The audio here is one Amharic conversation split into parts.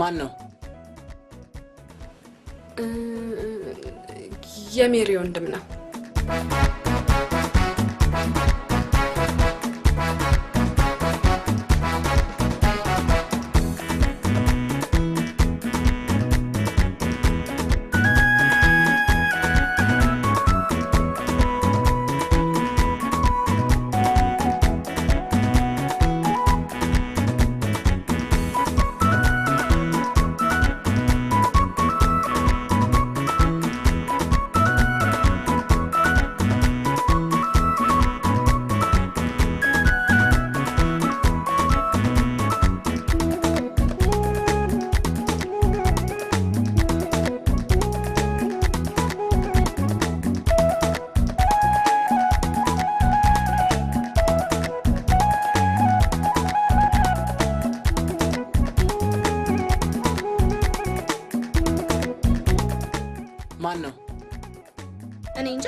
ማን ነው? የሜሪ ወንድም ነው። ማን ነው? እኔ እንጃ።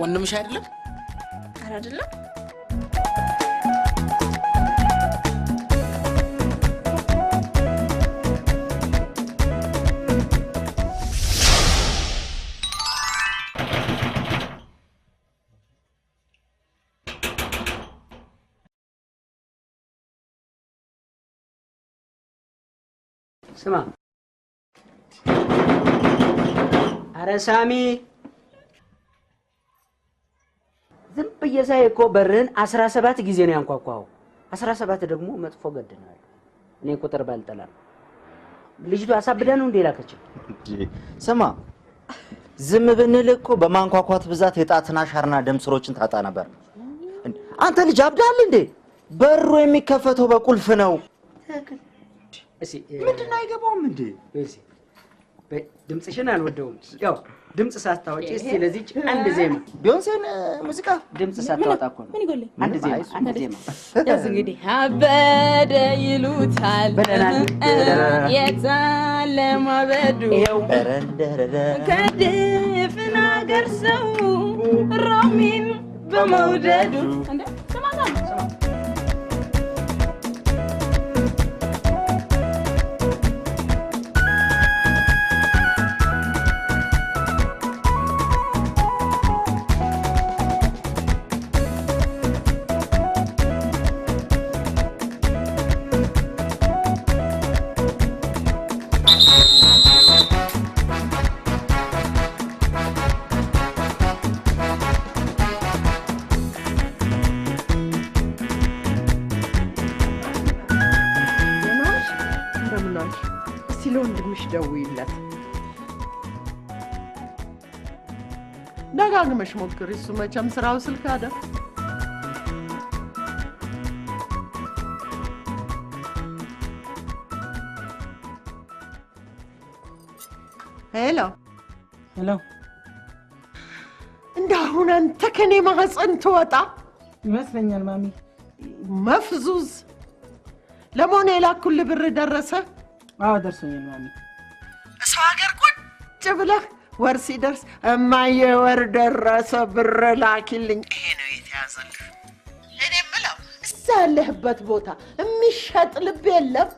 ወንድምሽ አይደለም? ኧረ አይደለም። ስማ አረ ሳሚ ዝም ብዬ ሳይ እኮ በርህን 17 ጊዜ ነው ያንኳኳው። 17 ደግሞ መጥፎ ገድናል። እኔ ቁጥር ባልጠላም ልጅቱ አሳብዳ ነው እንዴ ላከችው? ስማ ዝም ብንል እኮ በማንኳኳት ብዛት የጣትና ሻርና ደም ስሮችን ታጣ ነበር። አንተ ልጅ አብዳል እንዴ? በሩ የሚከፈተው በቁልፍ ነው። እሺ ምንድነው አይገባውም እንዴ? እሺ ድምጽሽን አልወደውም። ያው ድምጽ ሳታወጪ እስቲ ለዚህ አንድ ዜማ ቢዮንሴን ሙዚቃ ድምጽ ሳታወጣ እኮ ነው። ምን ይጎልኝ? አንድ ዜማ ያዝ እንግዲህ አበደ ይሉታል የታለ ማበዱ ከድፍን አገር ሰው ሮሚን በመውደዱ እንደ ሰማታ ለወንድምሽ ደውይለት። ደጋግመሽ ሞክሪ። እሱ መቼም ስራው ስልክ አይደል? ሄሎ ሄሎ። እንዳሁን አንተ ከኔ ማህፀን ትወጣ ይመስለኛል ማሚ። መፍዙዝ ለሞኔ ላኩል ብር ደረሰ? አዎ ደርሶኛል ማሚ። ሰው ሀገር ቁጭ ብለህ ወር ሲደርስ እማዬ ወር ደረሰ ብር ላኪልኝ። ይሄ ነው የተያዘልህ። እኔ የምለው እዛ ያለህበት ቦታ የሚሸጥ ልብ የለም?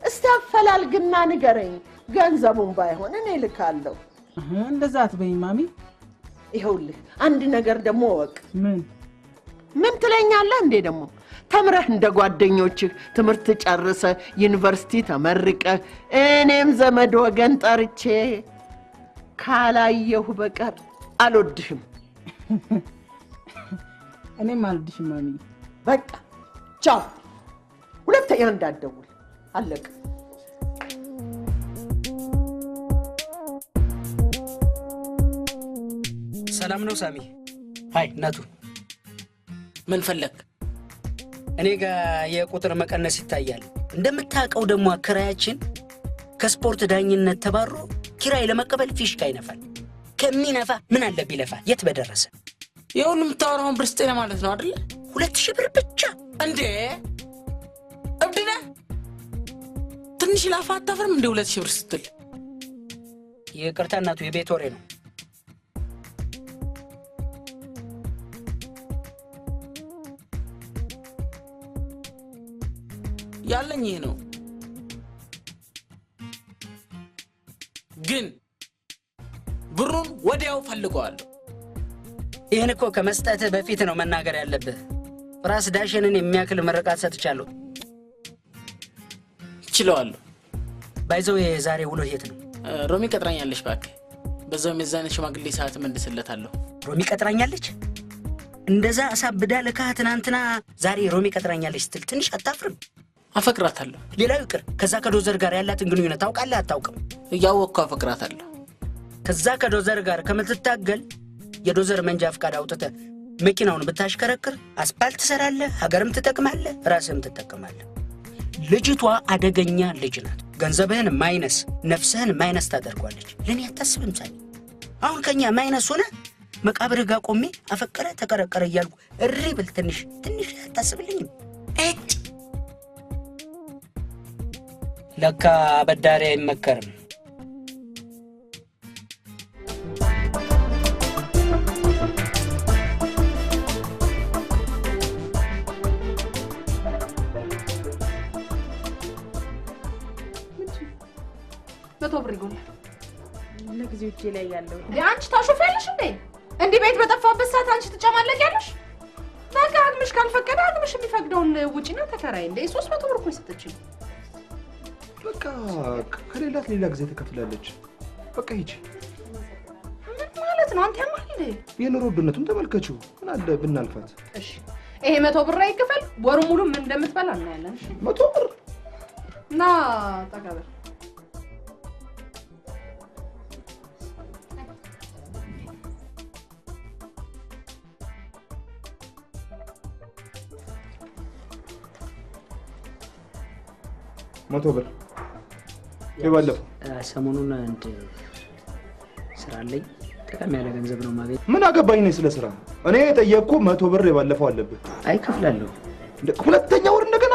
እስቲ አፈላልግና ንገረኝ። ገንዘቡን ባይሆን እኔ ልካለሁ። እንደዛ አትበይኝ ማሚ። ይኸውልህ አንድ ነገር ደግሞ ወቅ። ምን ትለኛለህ እንዴ ደግሞ? ተምረህ እንደ ጓደኞችህ ትምህርት ጨርሰ ዩኒቨርሲቲ ተመርቀህ እኔም ዘመድ ወገን ጠርቼ ካላየሁ በቀር አልወድህም። እኔም አልወድሽም ማሚ። በቃ ቻው። ሁለተኛ እንዳትደውል። አለቀ። ሰላም ነው ሳሚ? ሃይ እናቱ። ምን ፈለክ? እኔ ጋር የቁጥር መቀነስ ይታያል። እንደምታውቀው ደግሞ አከራያችን ከስፖርት ዳኝነት ተባሮ ኪራይ ለመቀበል ፊሽካ ይነፋል። ከሚነፋ ምን አለ ቢለፋ የት በደረሰ። የሁሉ የምታወራውን ብር ስጤ ለማለት ነው አይደል? 2000 ብር ብቻ እንዴ? እብድ ነህ? ትንሽ ላፋ አታፍርም እንዴ? 2000 ብር ስትል። ይቅርታ እናቱ፣ የቤት ወሬ ነው። ያለኝ ይሄ ነው። ግን ብሩን ወዲያው ፈልገዋለሁ። ይህን እኮ ከመስጠትህ በፊት ነው መናገር ያለብህ። ራስ ዳሽንን የሚያክል ምርቃት ሰጥቻለሁ። ይችለዋለሁ። ባይዘው የዛሬ ውሎ የት ነው? ሮሚ ቀጥራኛለች እባክህ። በዛው የዛኔ ሽማግሌ ሰዓት መልስለታለሁ። ሮሚ ቀጥራኛለች? እንደዛ አሳብዳ ልካህ ትናንትና ዛሬ ሮሚ ቀጥራኛለች ስትል ትንሽ አታፍርም? አፈቅራታለሁ። ሌላው ይቅር፣ ከዛ ከዶዘር ጋር ያላትን ግንኙነት ታውቃለህ አታውቅም? እያወቅኩ አፈቅራታለሁ። ከዛ ከዶዘር ጋር ከምትታገል የዶዘር መንጃ ፍቃድ አውጥተህ መኪናውን ብታሽከረክር አስፓልት ትሰራለህ፣ ሀገርም ትጠቅማለህ፣ ራስህም ትጠቅማለህ። ልጅቷ አደገኛ ልጅ ናት። ገንዘብህን ማይነስ ነፍስህን ማይነስ ታደርጓለች። ለኔ አታስብም ሳኒ? አሁን ከኛ ማይነስ ሆነ መቃብርህ ጋር ቆሜ አፈቀረ ተቀረቀረ እያልኩ እሪ ብል ትንሽ አታስብልኝም? እጭ ለካ አበዳሪ አይመከርም። መቶ ብር ይጎላል። ለጊዜው እጄ ላይ ያለው አንቺ ታሾፊያለሽ እንዴ? እንዲህ ቤት በጠፋበት ሰዓት አንቺ ትጨማለቂያለሽ? በቃ አቅምሽ ካልፈቀደ አቅምሽ የሚፈቅደውን ውጪና ተከራይ። እንዴ 300 ብር እኮ ይሰጠችኝ። በቃ ከሌላት ሌላ ጊዜ ትከፍላለች። በቃ ሂጂ። ምን ማለት ነው? አንተ ያማል እንዴ? የኑሮ ውድነቱን ተመልከቹ። ምን አለ ብናልፋት? እሺ ይሄ 100 ብር አይከፈል፣ ወሩ ሙሉ ምን እንደምትበላ እናያለን። እሺ 100 ብር እና ተቀበል። መቶ ብር የባለፈው ሰሞኑን አንድ ስራ አለኝ። ጠቃሚ ያለ ገንዘብ ነው ማግኘት። ምን አገባኝ ነው ስለ ስራ? እኔ የጠየቅኩ 100 ብር የባለፈው አለብህ። አይከፍላለሁ። ሁለተኛ ወር እንደገና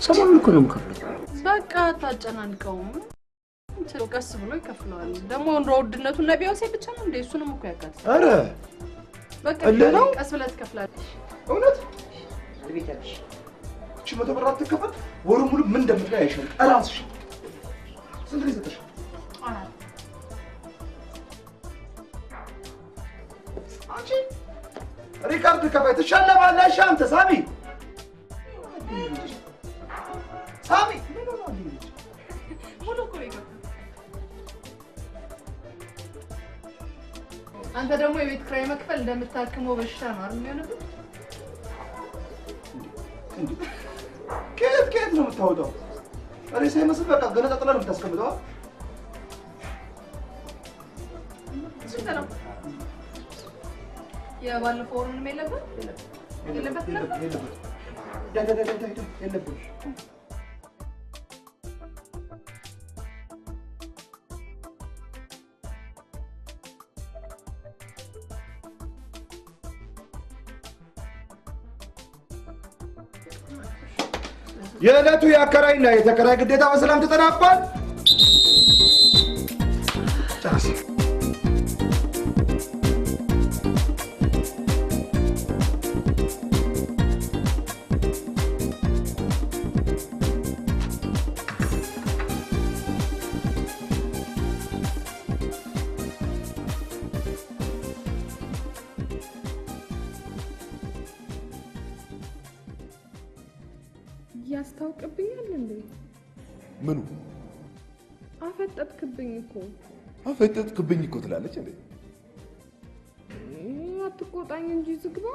ሰሞኑን እኮ ነው የምከፍለው። በቃ ታጨናንቀውም። ቀስ ብሎ ይከፍለዋል። ደግሞ ኑሮ ውድነቱ ነቢያውሴ ብቻ ነው እንዴ? እሱንም እኮ ያካትታል። አረ በቃ ቀስ ብለህ ትከፍላለሽ። እውነት ልቤታለሽ? እቺ 100 ብር አትከፈል። ወሩ ሙሉ ምን እንደምትበይ አይሻል። እራስሽ ስንት ጊዜ ተሽ? አንቺ ሪካርድ ከፋይ ትሸለማለሽ። አንተ ሳሚ ሙሉ እኮ ይገባል። አንተ ደግሞ የቤት ኪራይ መክፈል እንደምታክመው በሽታ ነው አይደል የሚሆንብህ? ከየት ነው የምታወጣው? ሬሳ ይመስል በቃ ገነጣጥላ ነው የምታስቀምጠው። ስንት ነው? የባለፈው ወር ምንም የለበት? የለበት ነበር? የለብሽ። የዕለቱ የአከራይና የተከራይ ግዴታ በሰላም ተጠናቋል። ጨርስ። ያስታውቅብኛል እንዴ? ምኑ? አፈጠጥክብኝ እኮ። አፈጠጥክብኝ እኮ ትላለች እንዴ? አትቆጣኝ እንጂ ዝግባ።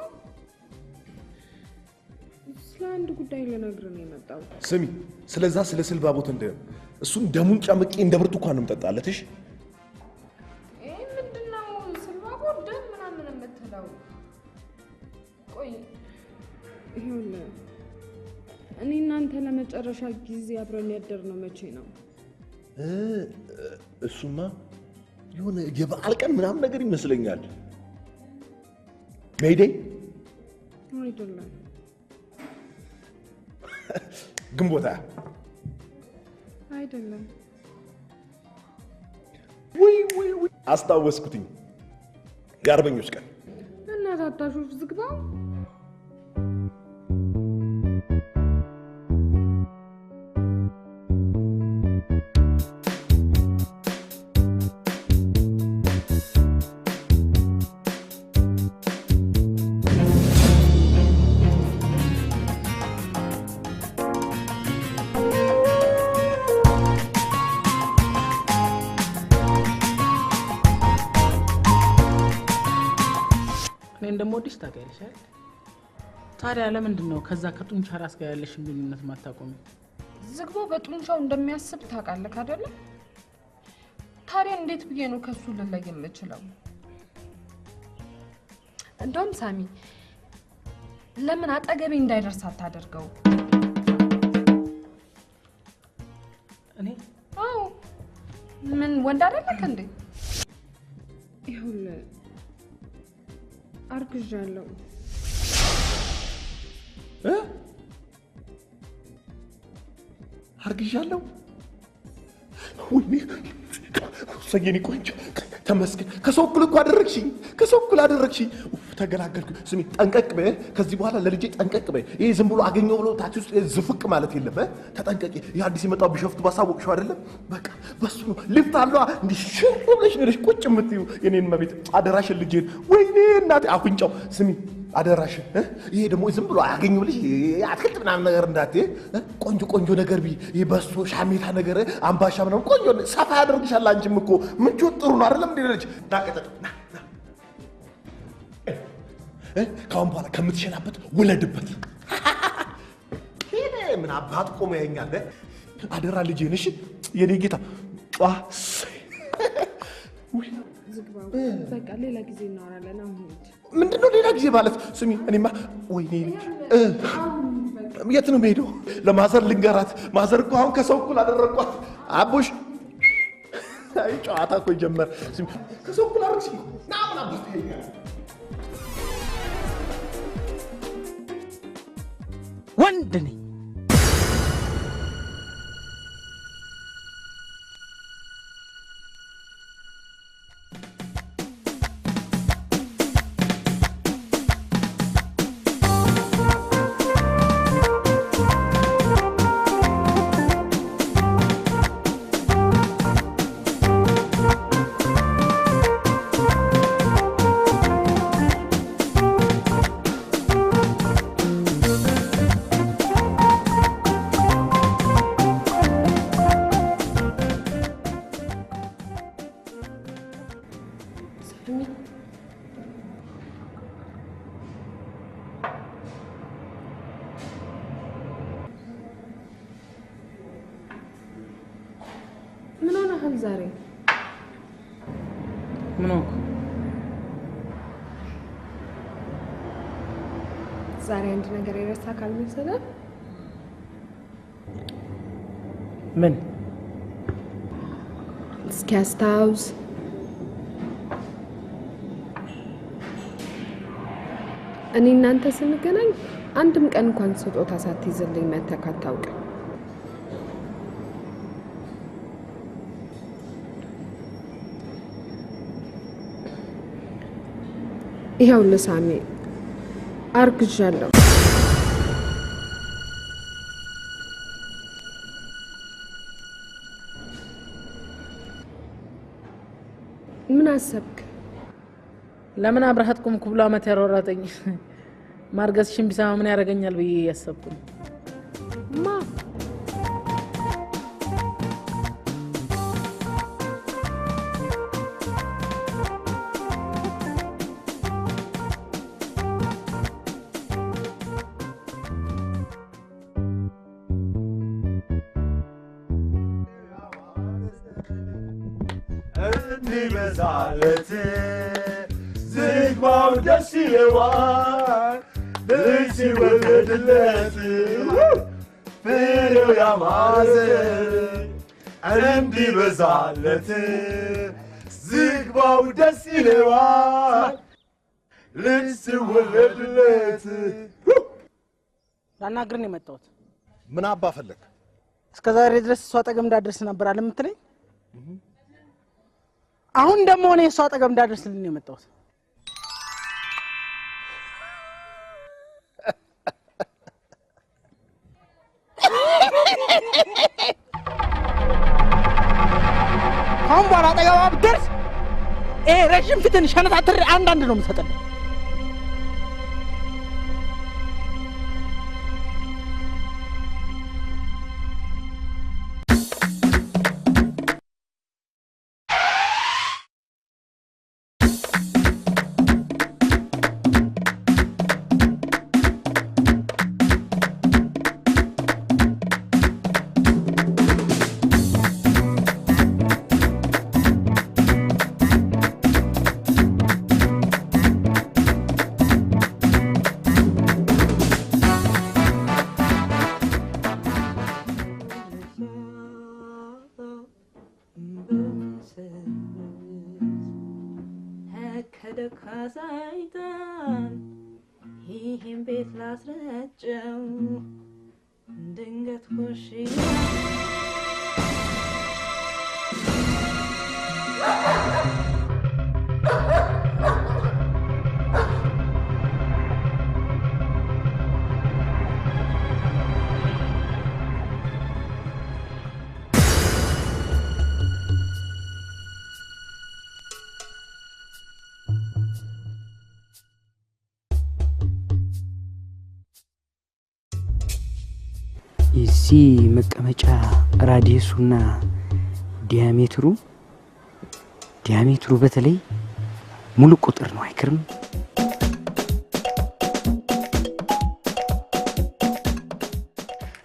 ስለ አንድ ጉዳይ ልነግርህ ነው የመጣው። ስሚ፣ ስለዛ ስለ ስልባ ቦት እንደ እሱን ደሙን ጨምቄ እንደ ብርቱካን ነው የምጠጣለት። እሺ ምንድነው ስልባ ቦት ደም ምናምን የምትለው? ቆይ ይኸውልህ እኔ እናንተ ለመጨረሻ ጊዜ አብረን ያደርነው መቼ ነው? እሱማ የሆነ የበዓል ቀን ምናምን ነገር ይመስለኛል። ሜይዴይ አይደለም፣ ግንቦት አይደለም። ውይ አስታወስኩትኝ፣ የአርበኞች ቀን። እና ታታሾች ዝግባ። እንደምወድሽ ታውቂያለሽ አይደል? ታዲያ ለምንድን ነው ከዛ ከጡንቻ ራስ ጋር ያለሽ ግንኙነት ማታቆሚ? ዝግባው በጡንቻው እንደሚያስብ ታውቃለህ አይደል? ታዲያ እንዴት ብዬ ነው ከሱ ልለይ የምችለው? እንደውም ሳሚ ለምን አጠገቤ እንዳይደርስ አታደርገው? እኔ አዎ ምን ወንድ አይደለክ እንዴ? ይኸውልህ አርግዣለሁ። አርግዣለሁ? ወይኔ ሰየኔ ቆንጆ ተመስገን። ከሰው እኩል እኮ አደረግሽኝ፣ ከሰው እኩል አደረግሽኝ። ተገላገልኩ። ስሚ ጠንቀቅ በይ፣ ከዚህ በኋላ ለልጄ ጠንቀቅ በይ። ይሄ ዝም ብሎ አገኘው ብሎ ታች ውስጥ ዝፍቅ ማለት የለም። ተጠንቀቂ። ይሄ አዲስ የመጣው ቢሾፍቱ ባሳወቅሽው አይደለም? በቃ በሱ ነው። ልፍት አለዋ እንዲህ ሽር ብለሽ ነሽ ቁጭ የምትይው የኔን መቤት። አደራሽን ልጄን። ወይኔ እናቴ አፍንጫው። ስሚ አደራሽን። ይሄ ደግሞ ዝም ብሎ አያገኘው ልጅ አትክልት ምናምን ነገር እንዳትዪ። ቆንጆ ቆንጆ ነገር ቢ በሱ ሻሜታ ነገር አምባሻ ምናምን ቆንጆ ሰፋ ያደርግሻል። አንቺም እኮ ምቾት ጥሩ ነው አይደለም? እንዴ ልጅ ዳቀጠጥ ና ካሁን በኋላ ከምትሸናበት ውለድበት። ምን አባት ቆሞ ያኛል። አደራ ልጄን። እሺ የኔ ጌታ። ዝግባው በቃ ሌላ ጊዜ እናወራለን። አሁን ምንድነው ሌላ ጊዜ ማለት? ስሚ እኔማ ወይኔ የት ነው የምሄደው? ለማዘር ልንገራት። ማዘር እኮ አሁን ከሰው እኩል አደረግኳት። አቦሽ አይ ጨዋታ እኮ ይጀመር። ስሚ ከሰው እኩል አደረግሽ ና ምን አባት ይሄኛል። ወንድ ነኝ። ምን ሆነሃል ዛሬ? ምን ሆንኩ? ዛሬ አንድ ነገር የረሳ ካልመሰለህ? ምን? እስኪ አስታውስ። እኔ እናንተ ስንገናኝ አንድም ቀን እንኳን ስጦታ ሳትይዝልኝ መተህ አታውቅም። ይኸውልህ ሳሚ አርግዣለሁ። ምን አሰብክ? ለምን አብረሃት ቁምኩ ብሎ አመት ያሮራጠኝ ማርገዝሽን ቢሰማ ምን ያደርገኛል ብዬ ያሰብኩ ነው። ማ እንዲበዛለት ዝግባው ደስ ይለዋል ልጅ ሲወለድለት ፍሬው ያማረ እንዲበዛለት ዝግባው ደስ ይለዋል ልጅ ሲወለድለት። ላናግርህ ነው የመጣሁት። ምን አባ ፈለግ? እስከ ዛሬ ድረስ እሷ አጠገብ እንዳደርስ ነበር አለ የምትለኝ? አሁን ደግሞ እኔ እሷ አጠገብ እንዳደርስልኝ ነው የመጣሁት። አሁን በኋላ አጠገቧ ብትደርስ ይሄ ረዥም ፊትን ሸነታትሬ አንዳንድ ነው የምሰጠልህ። ደካሳይታን ይህን ቤት ላስረጨው ድንገት ኮሽ እዚህ መቀመጫ ራዲየሱና ዲያሜትሩ በተለይ ሙሉ ቁጥር ነው። አይክርም?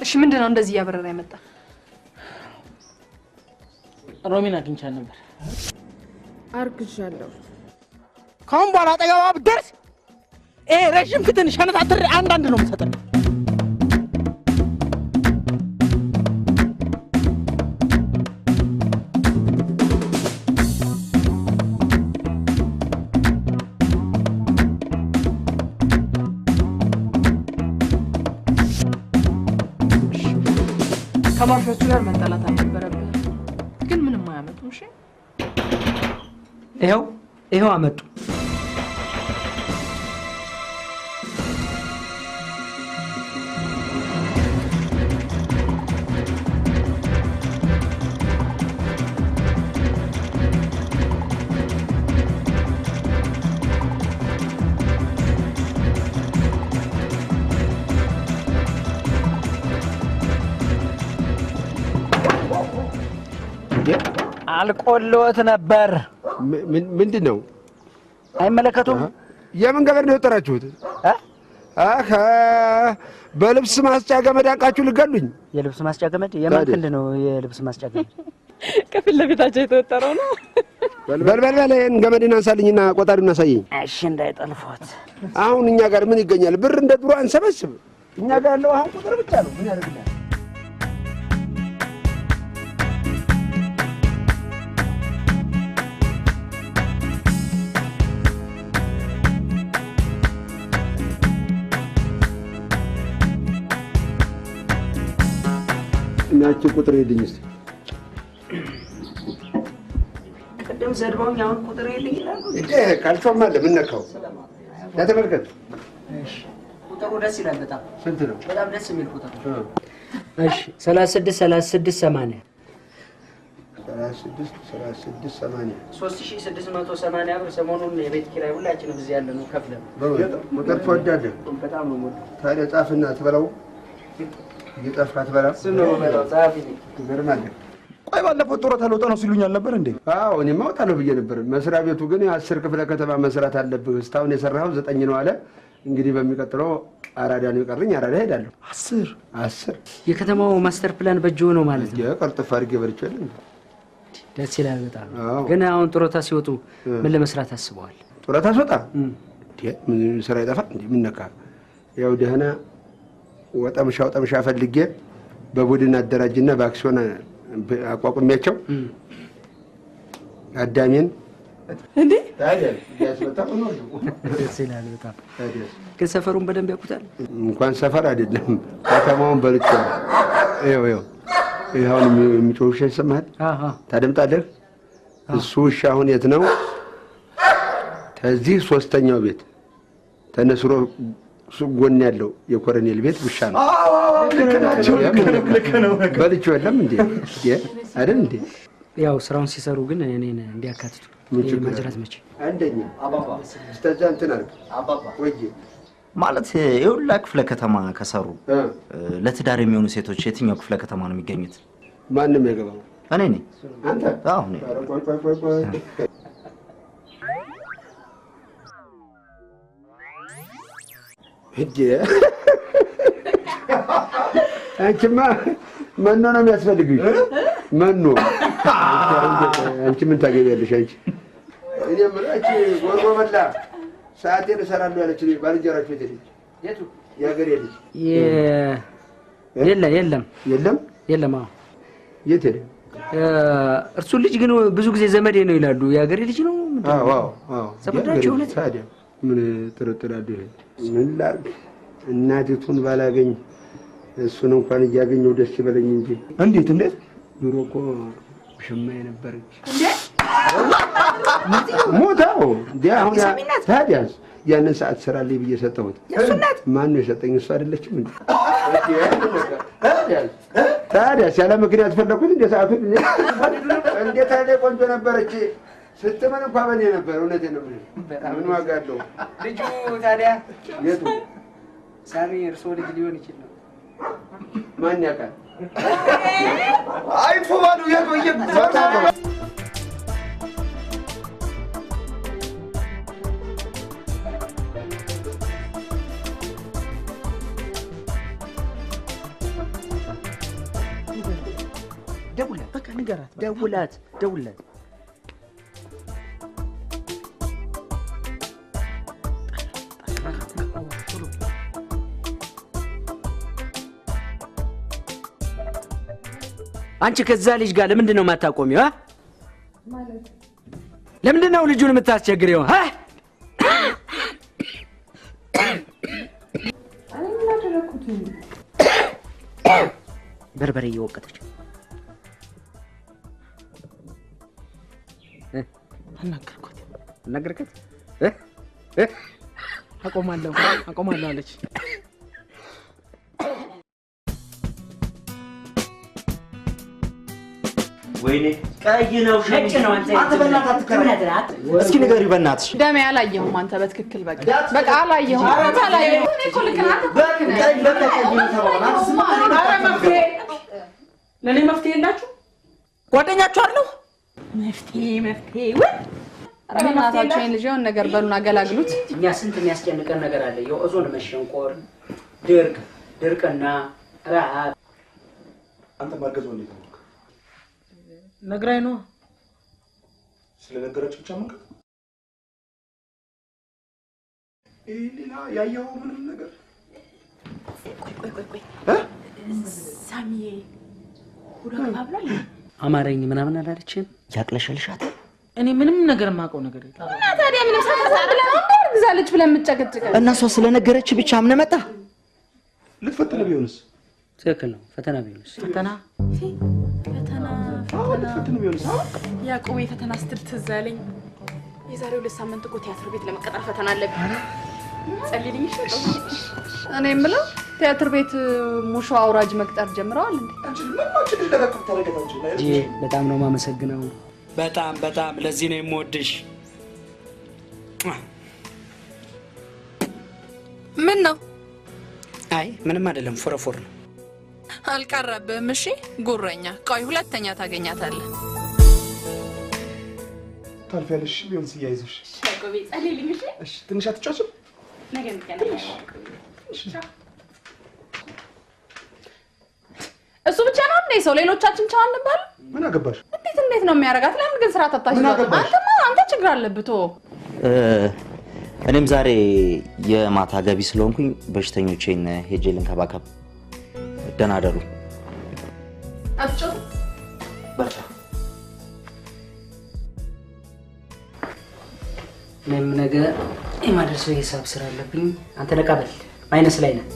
እሺ ምንድነው እንደዚህ ያበረራ ያመጣ? ሮሚን አግኝቻት ነበር። አርግዣለሁ። ካሁን በኋላ አጠገቧ ብትደርስ ረዥም ፊትን ሸነታትሬ አንዳንድ ነው የምሰጠው። ከማርሾቹ ጋር መጣላት አልነበረብህ፣ ግን ምንም አያመጡም። እሺ ይኸው አመጡ። አልቆሎት ነበር። ምንድን ነው? አይመለከቱም? የምን ገበር ነው የወጠራችሁት? በልብስ ማስጫ ገመድ አንቃችሁ ልገሉኝ? የልብስ ማስጫ ገመድ? የማን ክንድ ነው የልብስ ማስጫ ገመድ? ከፊት ለፊታቸው የተወጠረው ነው። በል ይሄን ገመድን አንሳልኝና ቆጣሪውን አሳየኝ። እሺ እንዳይጠልፎት። አሁን እኛ ጋር ምን ይገኛል? ብር እንደ ድሮ አንሰበስብ። እኛ ጋር ያለው አሁን ቁጥር ብቻ ነው። ምን ያደርግልናል? እናቺ ቁጥር ሄድኝ እስቲ። ቅድም ዘድባውኝ አሁን ቁጥር ሄድኝ ይላሉ። ካልሾም አለ ምን ነካው? ተመልከት። እሺ ቁጥሩ ደስ ይላል በጣም። ስንት ነው? በጣም ደስ የሚል ቁጥር። እሺ 36 36 80 3680 ብር ሰሞኑን የቤት ኪራይ ሁላችንም እዚህ ያለ ነው ከፍለን። ቁጥር ትወዳለህ? በጣም ነው የምወደው። ታዲያ ጻፍና ትበላው እየጠፋ ትበላ። ቆይ ባለፈው ጡረታ ልወጣ ነው ሲሉኝ አልነበር እንዴ? አዎ እኔማ እወጣለሁ ብዬ ነበር። መስሪያ ቤቱ ግን 10 ክፍለ ከተማ መስራት አለብህ፣ እስካሁን የሰራኸው 9 ነው አለ። እንግዲህ በሚቀጥለው አራዳ ነው የቀረኝ፣ አራዳ ሄዳለሁ። 10 የከተማው ማስተር ፕላን በእጅዎ ነው ማለት ነው? ቀልጥፍ አድርጌ በልቼልኝ። ደስ ይላል በጣም። ግን አሁን ጡረታ ሲወጡ ምን ለመስራት አስበዋል? ጡረታ ስወጣ ምን ስራ ይጠፋል እንዴ? ምን ነካ? ያው ደህና ወጠምሻ ፈልጌ በቡድን አደራጅና በአክሲዮን አቋቁሚያቸው አዳሜን እንዴ ታዲያ ያስመጣው ነው። ደስ ይላል በጣም። ግን ሰፈሩን በደንብ ያውቁታል? እንኳን ሰፈር አይደለም ከተማውን በልቼው። ይኸው አሁን የሚጮህ ውሻ ይሰማሃል? ታደምጣለህ? እሱ ውሻ አሁን የት ነው? ከዚህ 3ኛው ቤት ተነስሮ ጎን ያለው የኮረኔል ቤት ውሻ ነው። ልክ ነው። በልቼው የለም እንዴ አይደል እንዴ? ያው ስራውን ሲሰሩ ግን እኔን እንዲያካትቱ ማጅራት መቼ አንደኛ አባባ እስከዛ እንትን አድርግ አባባ ወይ ማለት የሁላ ክፍለ ከተማ ከሰሩ ለትዳር የሚሆኑ ሴቶች የትኛው ክፍለ ከተማ ነው የሚገኙት? ማንም ያገባው እኔ ነኝ። አንተ? አዎ እኔ። ቆይ እጄ አንቺማ መኖ ነው የሚያስፈልግሽ። መኖ አንቺ ምን ታገቢያለሽ? አንቺ እኔ የምልህ ጎርጎ በላ ሰዓቴን እሰራለሁ ያለች ባልንጀራችሁ ቤት ሄደች። የቱ? የሀገሬ ልጅ የለም። አዎ የት ሄደ? እርሱ ልጅ ግን ብዙ ጊዜ ዘመዴ ነው ይላሉ። የሀገሬ ልጅ ነው ምንድን ነው? አዎ ዘመዳችሁ እውነት? ታዲያ ምን ጥርጥር አለ? ምን ላድርግ? እናቲቱን ባላገኝ እሱን እንኳን እያገኘው ደስ ይበለኝ እንጂ። እንዴት? ድሮ እኮ ሽማዬ ነበረች። ሞታው አሁን ታዲያስ ያንን ሰዓት ስራልኝ ብዬ ሰጠሁት። ማን ነው የሰጠኝ? እሱ አይደለችም እንዴ? ታዲያስ ያለ ምክንያት ፈለኩት እንደ ሰዓቱን እንዴት አይነት ቆንጆ ነበረች። ስትመን እንኳን በእኔ ነበር። እውነቴን ነው የምልህ። ምን ዋጋ አለው ልጁ ታዲያ? የቱ ሳሚ እርስዎ ልጅ ሊሆን ይችላል። ማን ያውቃል? አይፎ ባሉ የቆየ ደውላት፣ በቃ ንገራት። ደውላት። አንቺ ከዛ ልጅ ጋር ለምንድን ነው የማታቆሚው? ማለት ለምንድን ነው ልጁን የምታስቸግሪው? እኔ ምን አደረኩት? በርበሬ እየወቀተች አናገርኳት። አቆማለሁ አለች። ወይኔ ቀይ ነው ነጭ ነው። አንተ በእናትህ አትከራከር። እስኪ ንገሪው በእናትሽ። ደሜ አላየሁም። አንተ በትክክል በቃ አላየሁም። አንተ አላየሁም። እኔ እኮ ልክ ነህ። ለእኔ መፍትሄ የላችሁ? ጓደኛችሁ አለሁ። መፍትሄ ኧረ በእናታችሁ ይሄን ልጅ የሆነ ነገር በሉን አገላግሉት። እኛ ስንት የሚያስጨንቀን ነገር አለ። የኦዞን መሸንቆር፣ ድርቅና ረሃብ። አንተ ማገዝ ወንድ ነው ነግራይ ነው ስለነገረች ብቻ መንገድ ሌላ ያየው ምንም ነገር ቆይ ሳሚዬ ሁሉ አባብሏል። አማረኝ ምናምን አላለችም። ያቅለሸልሻት። እኔ ምንም ነገር የማውቀው ነገር የለም። እና ታዲያ ምንም ሳታሳብለ ነው እንደርግዛለች ብለን የምትጨቀጭቀን? እና እሷ ስለነገረች ብቻ አምነህ መጣ? ልትፈተነ ቢሆንስ? ትክክል ነው። ፈተና ቢሆንስ? ፈተና ቢሆንስ? ያዕቆብ ፈተና ስትል ትዝ አለኝ። የዛሬ 2 ሳምንት እኮ ቲያትር ቤት ለመቀጠር ፈተና አለብኝ። ጸልይልኝ ይሽጣ። እኔ የምለው ቲያትር ቤት ሙሾ አውራጅ መቅጠር ጀምረዋል እንዴ? በጣም ነው የማመሰግነው። በጣም ለዚህ ነው የምወድሽ። ምን ነው? አይ ምንም አይደለም፣ ፎረፎር ነው። አልቀረብህም። እሺ ጉረኛ። ቆይ ሁለተኛ ታገኛታለህ። ታልፊያለሽ። ቢሆንስ እያይዘሽ ያዕቆብ ጸልይልኝ። እሺ ትንሽ አትጫወችም? ነገ እንገናኛለን። እሱ ብቻ ነው እንዴ ሰው? ሌሎቻችን ብቻ አንባል? ምን አገባሽ? እንዴት ነው የሚያረጋት? ለምን ግን ስራ ታታሽ? አንተ ችግር አለብህ። እኔም ዛሬ የማታ ገቢ ስለሆንኩኝ በሽተኞቼን ሄጄ ልንከባከብ። ደህና አደሩ። አትጮህ። በርታ። እኔም ነገ የማደርሰው የሂሳብ ስራ አለብኝ። አንተ ነቃ በል። ማይነስ ላይ ነህ።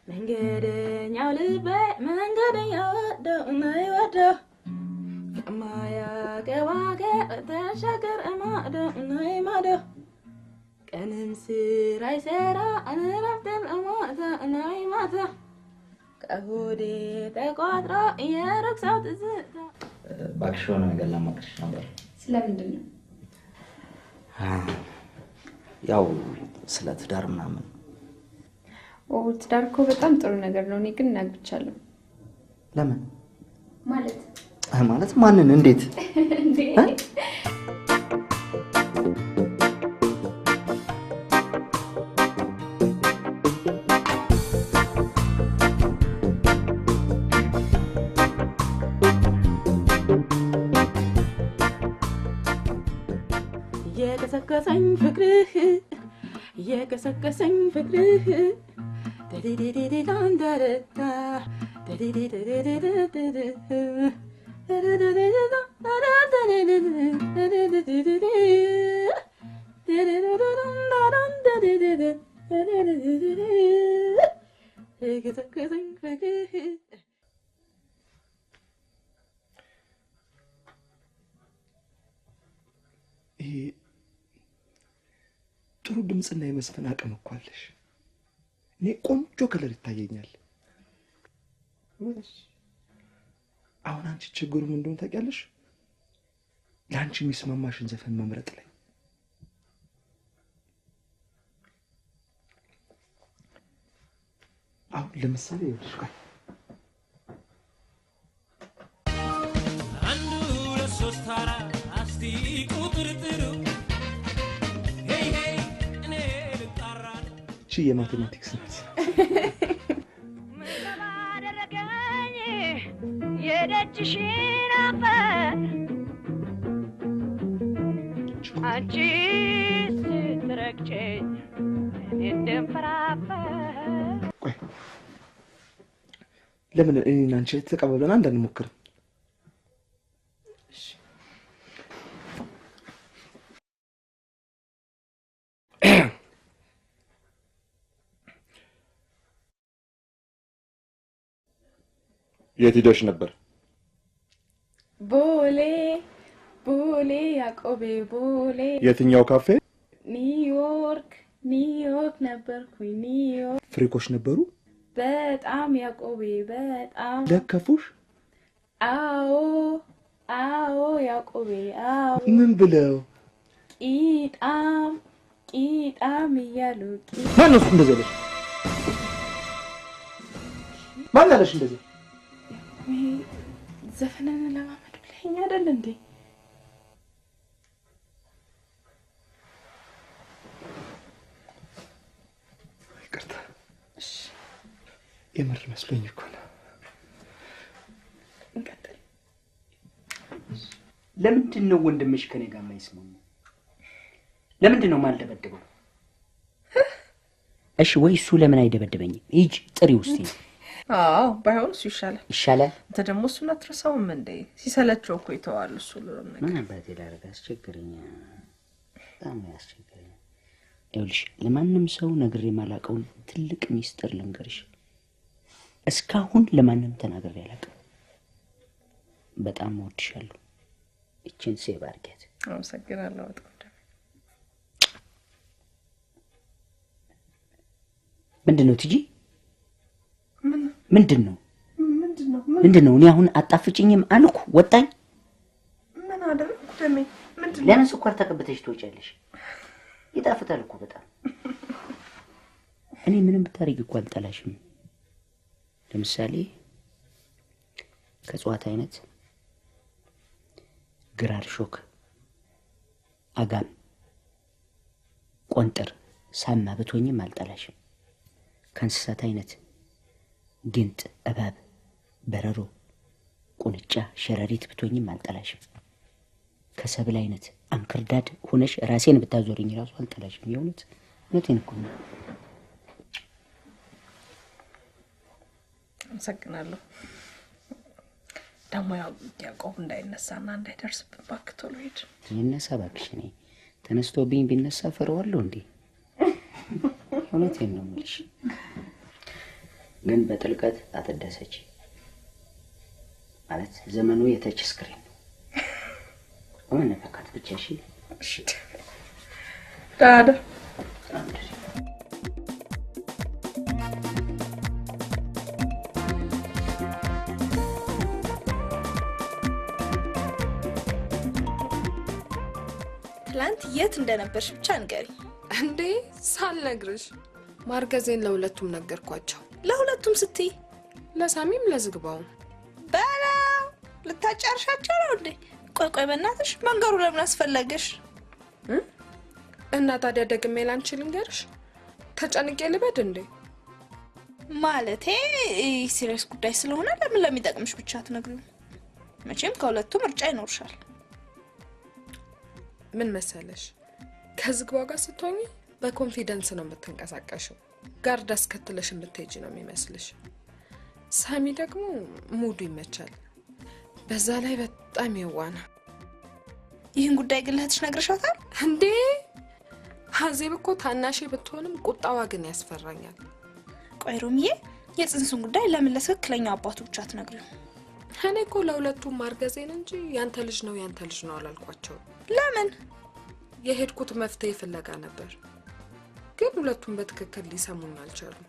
መንገደኛው ልቤ መንገደኛው ወደው ማያገባገ ተሻገር ማዶ ቀንም ስራ ይሰራ እረፍትን ማታ ከሆዴ ተቋጥሮ የረክሰው ትዝታ። እባክሽ የሆነ ነገር ላማክርሽ ነበር። ስለምንድን ነው? ያው ስለ ትዳር ምናምን። ትዳር እኮ በጣም ጥሩ ነገር ነው። እኔ ግን እናግብቻለሁ። ለምን ማለት ማንን? እንዴት? የቀሰቀሰኝ ፍቅርህ የቀሰቀሰኝ ፍቅርህ ጥሩ ድምጽና የመስፈን አቅም እኮ አለሽ። እኔ ቆንጆ ከለር ይታየኛል። አሁን አንቺ ችግሩ ምን እንደሆነ ታውቂያለሽ? ለአንቺ የሚስማማሽን ዘፈን መምረጥ ላይ። አሁን ለምሳሌ ይኸውልሽ ቆይ አንዱ ለሶስት አራት አስቲ ቁጥር ጥሩ ሄይ ሄይ እኔ ልጣራ እቺ የማቴማቲክስ ናት። የደጅሽን አፈር አንቺ ስትረግጨኝ እኔ እንደምፈራፈር ቆይ ለምን እኔና አንቺ ተቀባብለን አንድ አንሞክርም? የት ሄደሽ ነበር? ቦሌ ቦሌ ያዕቆቤ ቦሌ። የትኛው ካፌ? ኒውዮርክ ነበርኩኝ ኒውዮርክ። ፍሪኮች ነበሩ? በጣም ያዕቆቤ በጣም። ለከፉሽ? አዎ ያዕቆቤ አዎ። ምን ብለው? ቂጣም እያሉ ማን ነው እንደዚህ ያለሽ? ማን ያለሽ እንደዚህ? ዘፈንን ለማመድ ብለኸኝ አይደል እንዴ? ይቅርታ፣ የምር መስሎኝ እኮ ነው። እንቀጥል። ለምንድን ነው ወንድምሽ ከኔ ጋር የማይስማማው? ለምንድን ነው የማልደበድበው? እሺ ወይ እሱ ለምን አይደበድበኝም? ሂጅ ጥሪው እስቲ። አዎ ባይሆን እሱ ይሻላል። አንተ ደግሞ እሱን አትረሳውም እንዴ? ሲሰለቸው እኮ ይተዋል እሱ ሁሉንም ነገር። ምን አባቴ ላደርግ አስቸገረኝ፣ በጣም ያስቸገረኝ። ይኸውልሽ ለማንም ሰው ነግሬ የማላውቀውን ትልቅ ሚስጥር ልንገርሽ። እስካሁን ለማንም ተናግሬ አላውቅም። በጣም እወድሻለሁ። እቺን ሴቭ አድርጊያት። አመሰግናለሁ በጣም። ምንድነው ትጂ? ምንድነው? እኔ አሁን አጣፍጭኝም አልኩ ወጣኝ። ምን አደረኩ ደሜ? ምንድነው? ለምን ስኳር ተቀብተሽ ትወጫለሽ? ይጣፍጣል እኮ በጣም። እኔ ምንም ብታረጊ እኮ አልጠላሽም። ለምሳሌ ከእጽዋት አይነት ግራር ሾክ፣ አጋም፣ ቆንጥር፣ ሳማ ብትሆኝም አልጠላሽም። ከእንስሳት አይነት ጊንጥ፣ እባብ፣ በረሮ፣ ቁንጫ፣ ሸረሪት ብትሆኝም አልጠላሽም። ከሰብል አይነት አንክርዳድ ሆነሽ ራሴን ብታዞርኝ ራሱ አልጠላሽም። እውነቴን እኮ ነው። አመሰግናለሁ። ደግሞ ያዕቆብ እንዳይነሳና እንዳይደርስብን እባክህ ቶሎ ሂድ። ይነሳ እባክሽ። እኔ ተነስቶብኝ ቢነሳ ፈረዋለሁ እንዴ? እውነቴን ነው የምልሽ። ግን በጥልቀት አትደሰች። ማለት ዘመኑ የተች ስክሪን ነው። መነካካት ብቻ። እሺ ዳዳ ትላንት የት እንደነበርሽ ብቻ ንገሪ። እንዴ ሳልነግርሽ ማርገዜን ለሁለቱም ነገርኳቸው። ለሁለቱም ስትይ? ለሳሚም ለዝግባውም። በላ ልታጫርሻቸው ነው እንዴ? ቆይ በእናትሽ መንገሩ ለምን አስፈለገሽ? እና ታዲያ ደግሜ ላንቺ ልንገርሽ? ተጨንቄ ልበድ እንዴ? ማለቴ ሲሪየስ ጉዳይ ስለሆነ ለምን ለሚጠቅምሽ ብቻ አትነግሪው? መቼም ከሁለቱ ምርጫ ይኖርሻል። ምን መሰለሽ፣ ከዝግባው ጋር ስትሆኚ በኮንፊደንስ ነው የምትንቀሳቀሽው። ጋርድ አስከትለሽ የምትሄጂ ነው የሚመስልሽ። ሳሚ ደግሞ ሙዱ ይመቻል። በዛ ላይ በጣም የዋና። ይህን ጉዳይ ግን ለእህትሽ ነግረሻታል እንዴ? ሀዜብ እኮ ታናሼ ብትሆንም ቁጣዋ ግን ያስፈራኛል። ቆይ ሮሚዬ፣ የጽንሱን ጉዳይ ለምን ለትክክለኛው አባቱ ብቻ አትነግሪው? እኔ እኮ ለሁለቱም ማርገዜን እንጂ ያንተ ልጅ ነው አላልኳቸው። ለምን? የሄድኩት መፍትሄ ፍለጋ ነበር፣ ግን ሁለቱም በትክክል ሊሰሙኝ አልቻሉም።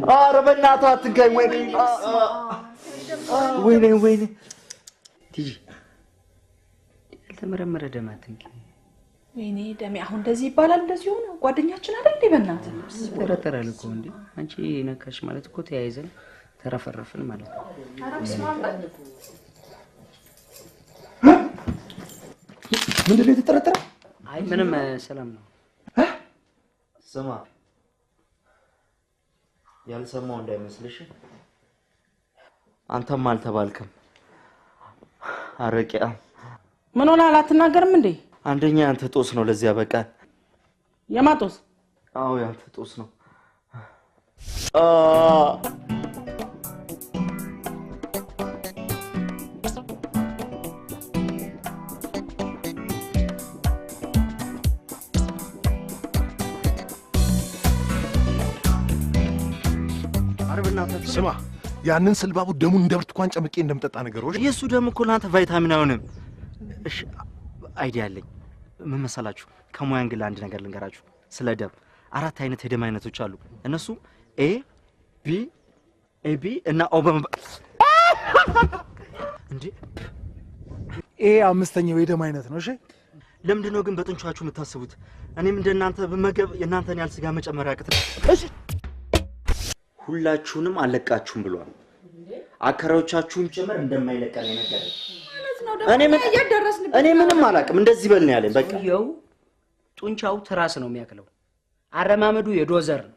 ኧረ በእናትህ አትንካኝ። ወይኔ ቲጂ ያልተመረመረ ደም አትንኪ። ወይኔ ደሜ፣ አሁን እንደዚህ ይባላል? እንደዚህ ሆነ ጓደኛችን አይደል እንዴ? በእናትህ ተረተራል እኮ እንዴ። አንቺ ነካሽ ማለት እኮ ተያይዘን ተረፈረፍን ማለት ነው። ምንድን ነው የተጠረጠረ? አይ ምንም ሰላም ነው። ስማ፣ ያልሰማው እንዳይመስልሽ። አንተም አልተባልክም። አረቂያ ምን ሆነ? አላትናገርም እንዴ? አንደኛ ያንተ ጦስ ነው ለዚያ በቃ። የማጦስ? አዎ ያንተ ጦስ ነው። ስማ፣ ያንን ስልባቡ ደሙን እንደ ብርቱካን ጨምቄ እንደምጠጣ ነገሮች። የሱ ደም እኮ ለአንተ ቫይታሚን አይሆንም። እሺ አይዲያ አለኝ። ምን መሰላችሁ? ከሙያ አንግል አንድ ነገር ልንገራችሁ ስለ ደም። 4 አይነት የደም አይነቶች አሉ። እነሱ ኤ ቢ ኤቢ እና ኦ እንዴ ኤ 5ኛው የደም አይነት ነው። እሺ ለምንድን ነው ግን በጥንቻችሁ የምታስቡት? እኔም እንደናንተ በመገብ የናንተን ያህል ስጋ መጨመር ያቅት። እሺ ሁላችሁንም አለቃችሁም ብሏል። አከራዮቻችሁን ጭምር እንደማይለቀን ነገረኝ። እኔ ምንም አላውቅም። እንደዚህ በል ነው ያለኝ። በቃ ይኸው ጡንቻው ትራስ ነው የሚያክለው። አረማመዱ የዶዘር ነው።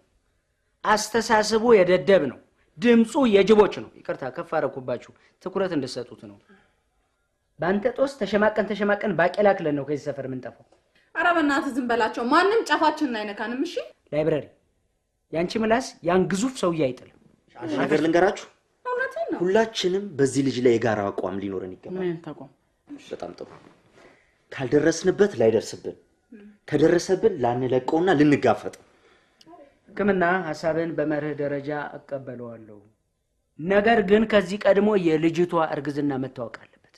አስተሳሰቡ የደደብ ነው። ድምፁ የጅቦች ነው። ይቅርታ ከፍ አደረኩባችሁ። ትኩረት እንድትሰጡት ነው። በአንተ ጦስ ተሸማቀን ባቄላ ክለን ነው ከዚህ ሰፈር የምንጠፋው። ኧረ በእናትህ ዝም በላቸው። ማንም ጫፋችንን አይነካንም። እሺ ላይብረሪ፣ ያንቺ ምላስ ያን ግዙፍ ሰውዬ አይጥልም። ነገር ልንገራችሁ፣ ሁላችንም በዚህ ልጅ ላይ የጋራ አቋም ሊኖረን ይገባል። ምን ተቋም? በጣም ጥሩ። ካልደረስንበት ላይደርስብን፣ ከደረሰብን ላንለቀውና ልንጋፈጥ። ሕክምና ሐሳብን በመርህ ደረጃ አቀበለዋለሁ። ነገር ግን ከዚህ ቀድሞ የልጅቷ እርግዝና መታወቅ አለበት።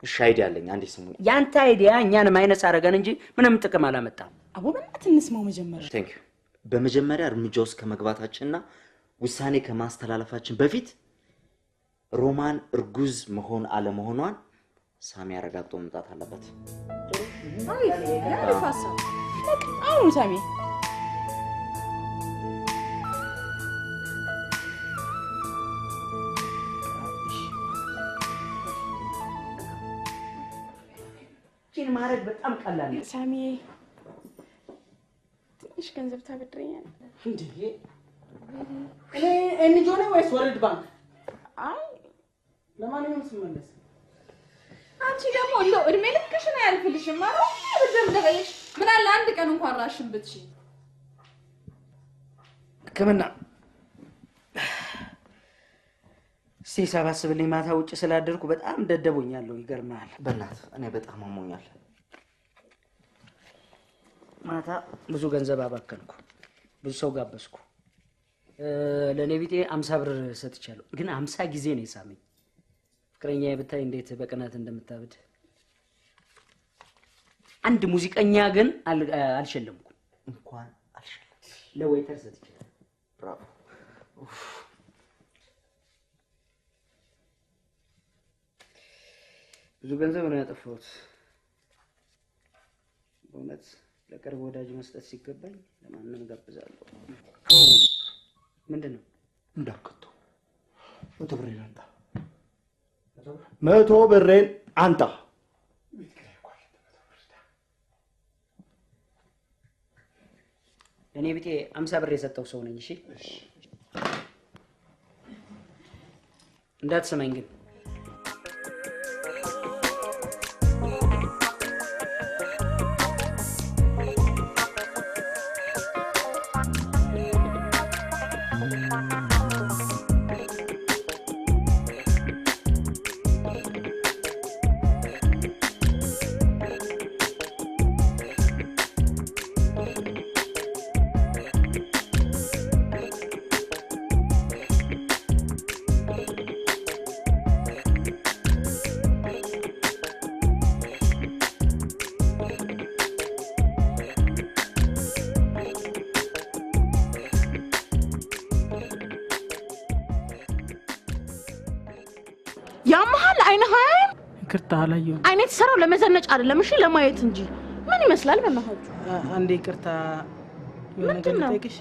እሺ አይዲያ አለኝ። አንዴ ስሙኝ። ያንተ አይዲያ እኛን ማይነስ አረገን እንጂ ምንም ጥቅም አላመጣም። አቦ በእናትህ እንስማው መጀመሪያ። ቴንክ ዩ። በመጀመሪያ እርምጃ ውስጥ ከመግባታችንና ውሳኔ ከማስተላለፋችን በፊት ሮማን እርጉዝ መሆን አለመሆኗን ሳሚ አረጋግጦ መምጣት አለበት። አሁን ሳሚ ቺን ማረግ በጣም ቀላል ነው። ሳሚ ትንሽ ገንዘብ ታበድረኛለህ እንዴ? እኔ ኤንጂኦ ነኝ ወይስ ወርልድ ባንክ? አይ ለማንኛውም ስመለስ አንቺ ደግሞ እንደው እድሜ ልክሽን አያልፍልሽም ማለት በደም ደበይሽ። ምን አለ አንድ ቀን እንኳን ራሽን ብትሺ። ሕክምና ሲሳባስብልኝ ማታ ውጭ ስላደርኩ በጣም ደደቦኛለሁ። ይገርማል። በእናትህ እኔ በጣም አሞኛል። ማታ ብዙ ገንዘብ አባከንኩ፣ ብዙ ሰው ጋበዝኩ። ለኔ ቢጤ 50 ብር ሰጥቻለሁ፣ ግን 50 ጊዜ ነው የሳመኝ። ፍቅረኛዬ ብታይ እንዴት በቅናት እንደምታብድ። አንድ ሙዚቀኛ ግን አልሸለምኩም። እንኳን አልሸለም። ለዌይተር ሰጥቻለሁ። ብራቮ። ብዙ ገንዘብ ነው ያጠፋሁት። በእውነት ለቅርብ ወዳጅ መስጠት ሲገባኝ ለማንም ጋብዛለሁ። ምንድን ነው? እንዳከቶ 100 ብሬን አንጣ። 100 ብሬን አንጣ። ለእኔ ቢጤ 50 ብር የሰጠው ሰው ነኝ። እሺ እንዳትሰማኝ ግን ያመሃል አይነሃን ይቅርታ አላየሁም። አይኔ ተሰራው ለመዘነጭ አይደለም እሺ ለማየት እንጂ ምን ይመስላል በእናታችሁ? አንዴ ይቅርታ የሆነ ነገር ልጠይቅሽ።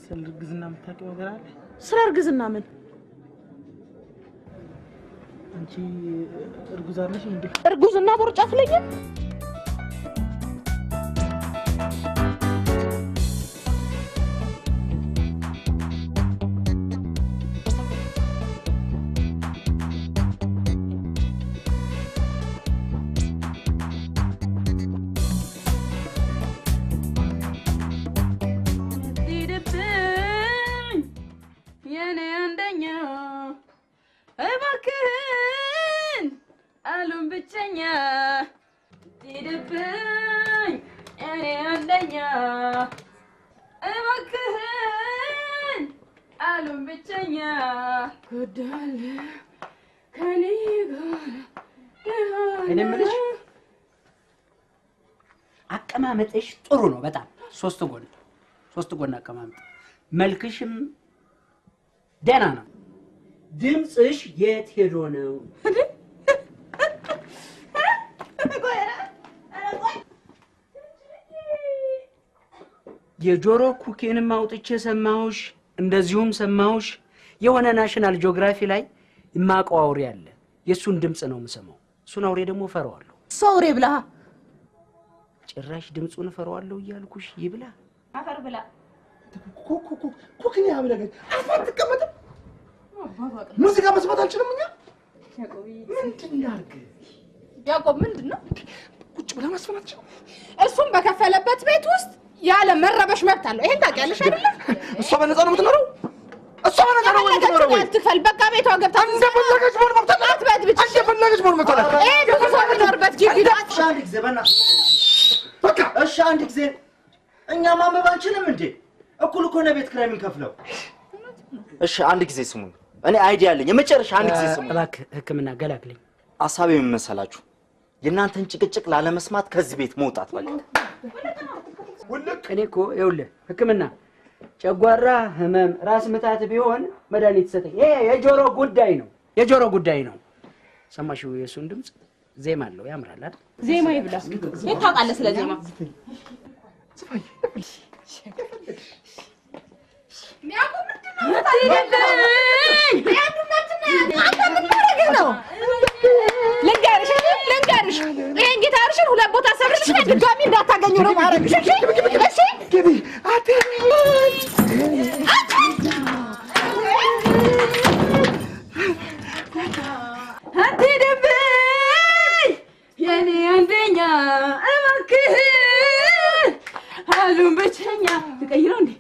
ስለ እርግዝና የምታውቂው ነገር አለ? ስለ እርግዝና ምን? አንቺ እርጉዝ አለሽ እንዴ? እርጉዝና ቦርጫ አትለይም? የኔ አንደኛ እባክህን አሉን ብቸኛ ሂድብኝ የኔ አንደኛ እባክህን አሉን ብቸኛ ጎዳለ ከኔ ጋር እኔ የምልሽ አቀማመጥሽ ጥሩ ነው በጣም ሶስት ጎን አቀማመጥ መልክሽም ደህና ነው። ድምፅሽ የት ሄዶ ነው? የጆሮ ኩኬንም አውጥቼ ሰማሁሽ፣ እንደዚሁም ሰማሁሽ የሆነ ናሽናል ጂኦግራፊ ላይ የማውቀው አውሬ አለ። የእሱን ድምፅ ነው የምሰማው። እሱን አውሬ ደግሞ እፈራዋለሁ። እሱ አውሬ ብላ ጭራሽ ድምፁን እፈራዋለሁ እያልኩሽ ይብላ አፈር ብላ ኩክን ያብለገ አፋት ተቀመጠ። ሙዚቃ መስማት አልችልም። እኛ ምንድን ያርግ? ያዕቆብ ምንድን ነው? ቁጭ ብላ መስማት አልችልም። እሱም በከፈለበት ቤት ውስጥ ያለ መረበሽ መብት አለው። ይሄን ታውቂያለሽ አይደለ? እሷ በነፃ ነው የምትኖረው። እሷ በነፃ ነው የምትኖረው ወይ? ትክፈል። በቃ ቤቷ ገብታ እንደፈለገች መሆን መብት አላት። አትበጥብጭ። እንደፈለገች መሆን መብት አላት። ይሄ ብዙ ሰው የሚኖርበት ግቢ ነው። አንድ ጊዜ በእናትሽ በቃ እሺ፣ አንድ ጊዜ እኛ ማመብ አንችልም እንዴ? እኩል እኮ ነው ቤት ኪራይ የምንከፍለው። እሺ አንድ ጊዜ ስሙኝ፣ እኔ አይዲያ አለኝ። የመጨረሻ አንድ ጊዜ ስሙኝ እባክህ። ህክምና ገላግለኝ። ሐሳቤ ምን መሰላችሁ? የእናንተን ጭቅጭቅ ላለመስማት ከዚህ ቤት መውጣት በቃ። እኔ እኮ ይኸውልህ ህክምና ጨጓራ ህመም፣ ራስ ምታት ቢሆን መድኃኒት ሰጠኝ። ይሄ የጆሮ ጉዳይ ነው። ሰማሽው? የእሱን ድምፅ ዜማ አለው፣ ያምራል አይደል? ዜማ ይብላ። የት ታውቃለህ ስለ ዜማ? ልንገርሽ ይሄን ጊታርሽን ሁለት ቦታ ሰብርልሽ ድጋሚ እንዳታገኙ ነው ማረግሽ። እሺ ግቢ አትሂድብኝ የኔ አንደኛ እባክህ አሉን ብቸኛ ልቀይረው እንዴ?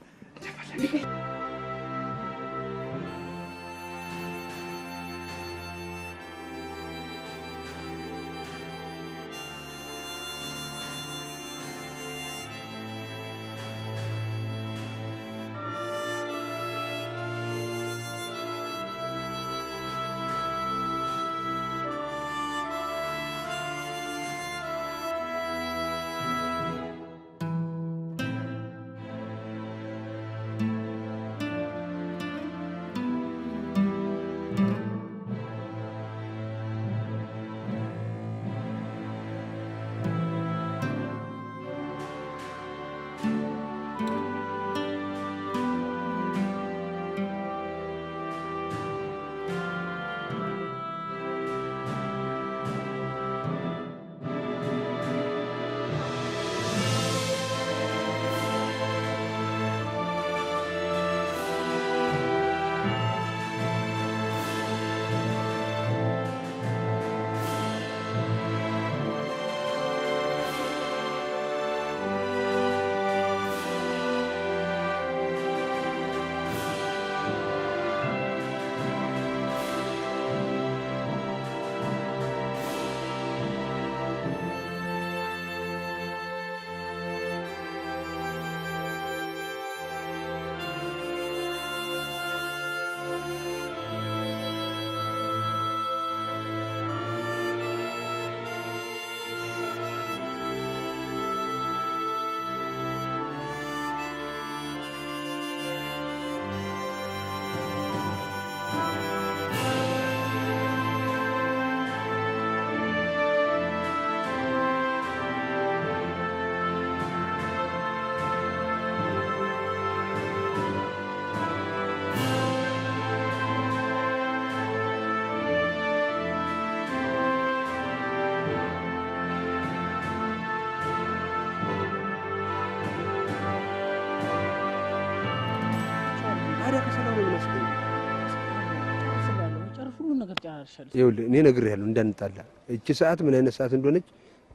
ጨራርሻለሁ። ይኸውልህ እኔ ነግሬሃለሁ እንዳንጣላ። እቺ ሰዓት ምን አይነት ሰዓት እንደሆነች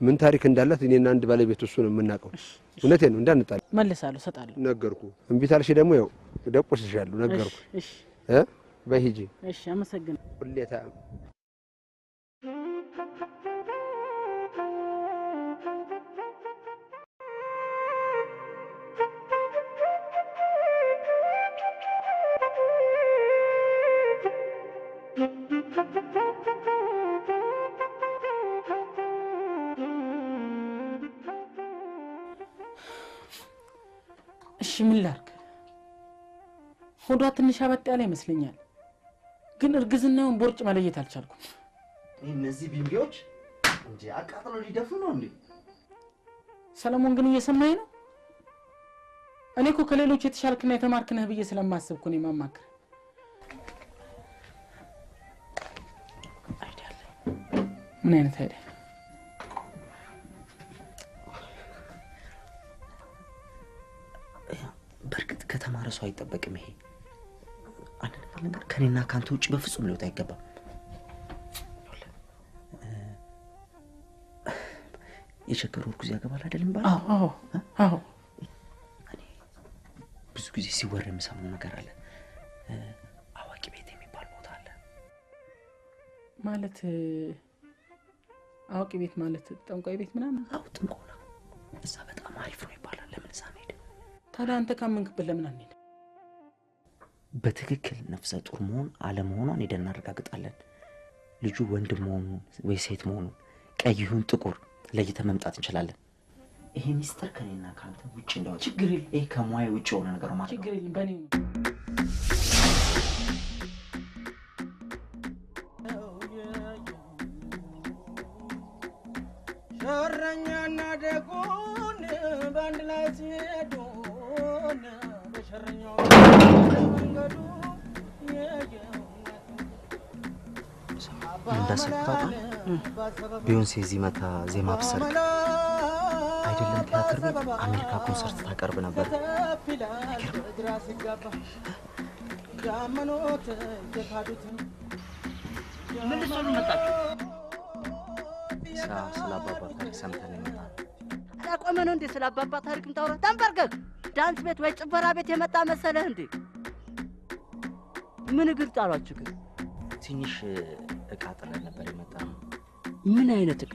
ምን ታሪክ እንዳላት እኔና አንድ ባለቤት እሱ ነው የምናውቀው። እውነቴን ነው እንዳንጣላ። መልሳለሁ፣ ሰጣለሁ። ነገርኩ። እምቢ ታልሽ ደግሞ ያው ደቆስሻለሁ። ነገርኩ። እሺ በሂጂ። እሺ አመሰግናለሁ። ሁሌታ እሺ ምን ላድርግ? ሆዷ ትንሽ አበጥ ያለ ይመስለኛል፣ ግን እርግዝናውን ቦርጭ መለየት አልቻልኩም። እነዚህ ቢምቢዎች እንዴ አቃጥለው ሊደፍኑ ነው እንዴ? ሰለሞን ግን እየሰማኝ ነው? እኔ እኮ ከሌሎች የተሻልክና የተማርክ ነህ ብዬ ስለማስብ እኮ ነው የማማክር። ምን አይነት አይዲያ? በርግጥ ከተማረ ሰው አይጠበቅም ይሄ። አንድ ነገር ከኔና ካንተ ውጭ በፍጹም ሊወጣ አይገባም። የቸገረው እርጉዝ ያገባል አይደለም ባል? አዎ። ብዙ ጊዜ ሲወራ የምሰማው ነገር አለ። አዋቂ ቤት የሚባል ቦታ አለ። ማለት አዋቂ ቤት ማለት ጠንቋይ ቤት ምናምን? አዎ ጥንቆላ። እዛ በጣም አሪፍ ነው ይባላል። ለምን እዛ እንሄድ? ታዲያ አንተ ካመንክበት ለምን አንሄድ? በትክክል ነፍሰ ጡር መሆን አለመሆኗን ሄደን እናረጋግጣለን። ልጁ ወንድ መሆኑን ወይ ሴት መሆኑን ቀይ ይሁን ጥቁር ለይተን መምጣት እንችላለን። ይሄ ሚስጥር ከኔና ካንተ ውጭ እንዳወጣ። ችግር የለም። ይሄ ከሙያ ውጭ የሆነ ነገር ማለት ነው። ችግር የለም። በእኔ ነው። ሸረኛና ደጉን በአንድ ላይ ሲሄዱን በሸረኛው መንገዱ እንዳሰብታውቃ ቢዮንሴ እዚህ መታ ዜማ ብሰርቅ አይደለም ቲያትር ቤት አሜሪካ ኮንሰርት ታቀርብ ነበር። ምን ልትሰሩ መጣችሁ? ስለ አባባ ታሪክ ሰምተን የመጣ ቆመ ነው እንዴ? ስለ አባባ ታሪክ ምታወራ? ተንበርከክ። ዳንስ ቤት ወይ ጭፈራ ቤት የመጣ መሰለህ እንዴ? ምን እግር ጣሏችሁ ግን? ትንሽ እቃ ጥለን ነበር የመጣ ነው። ምን አይነት እቃ?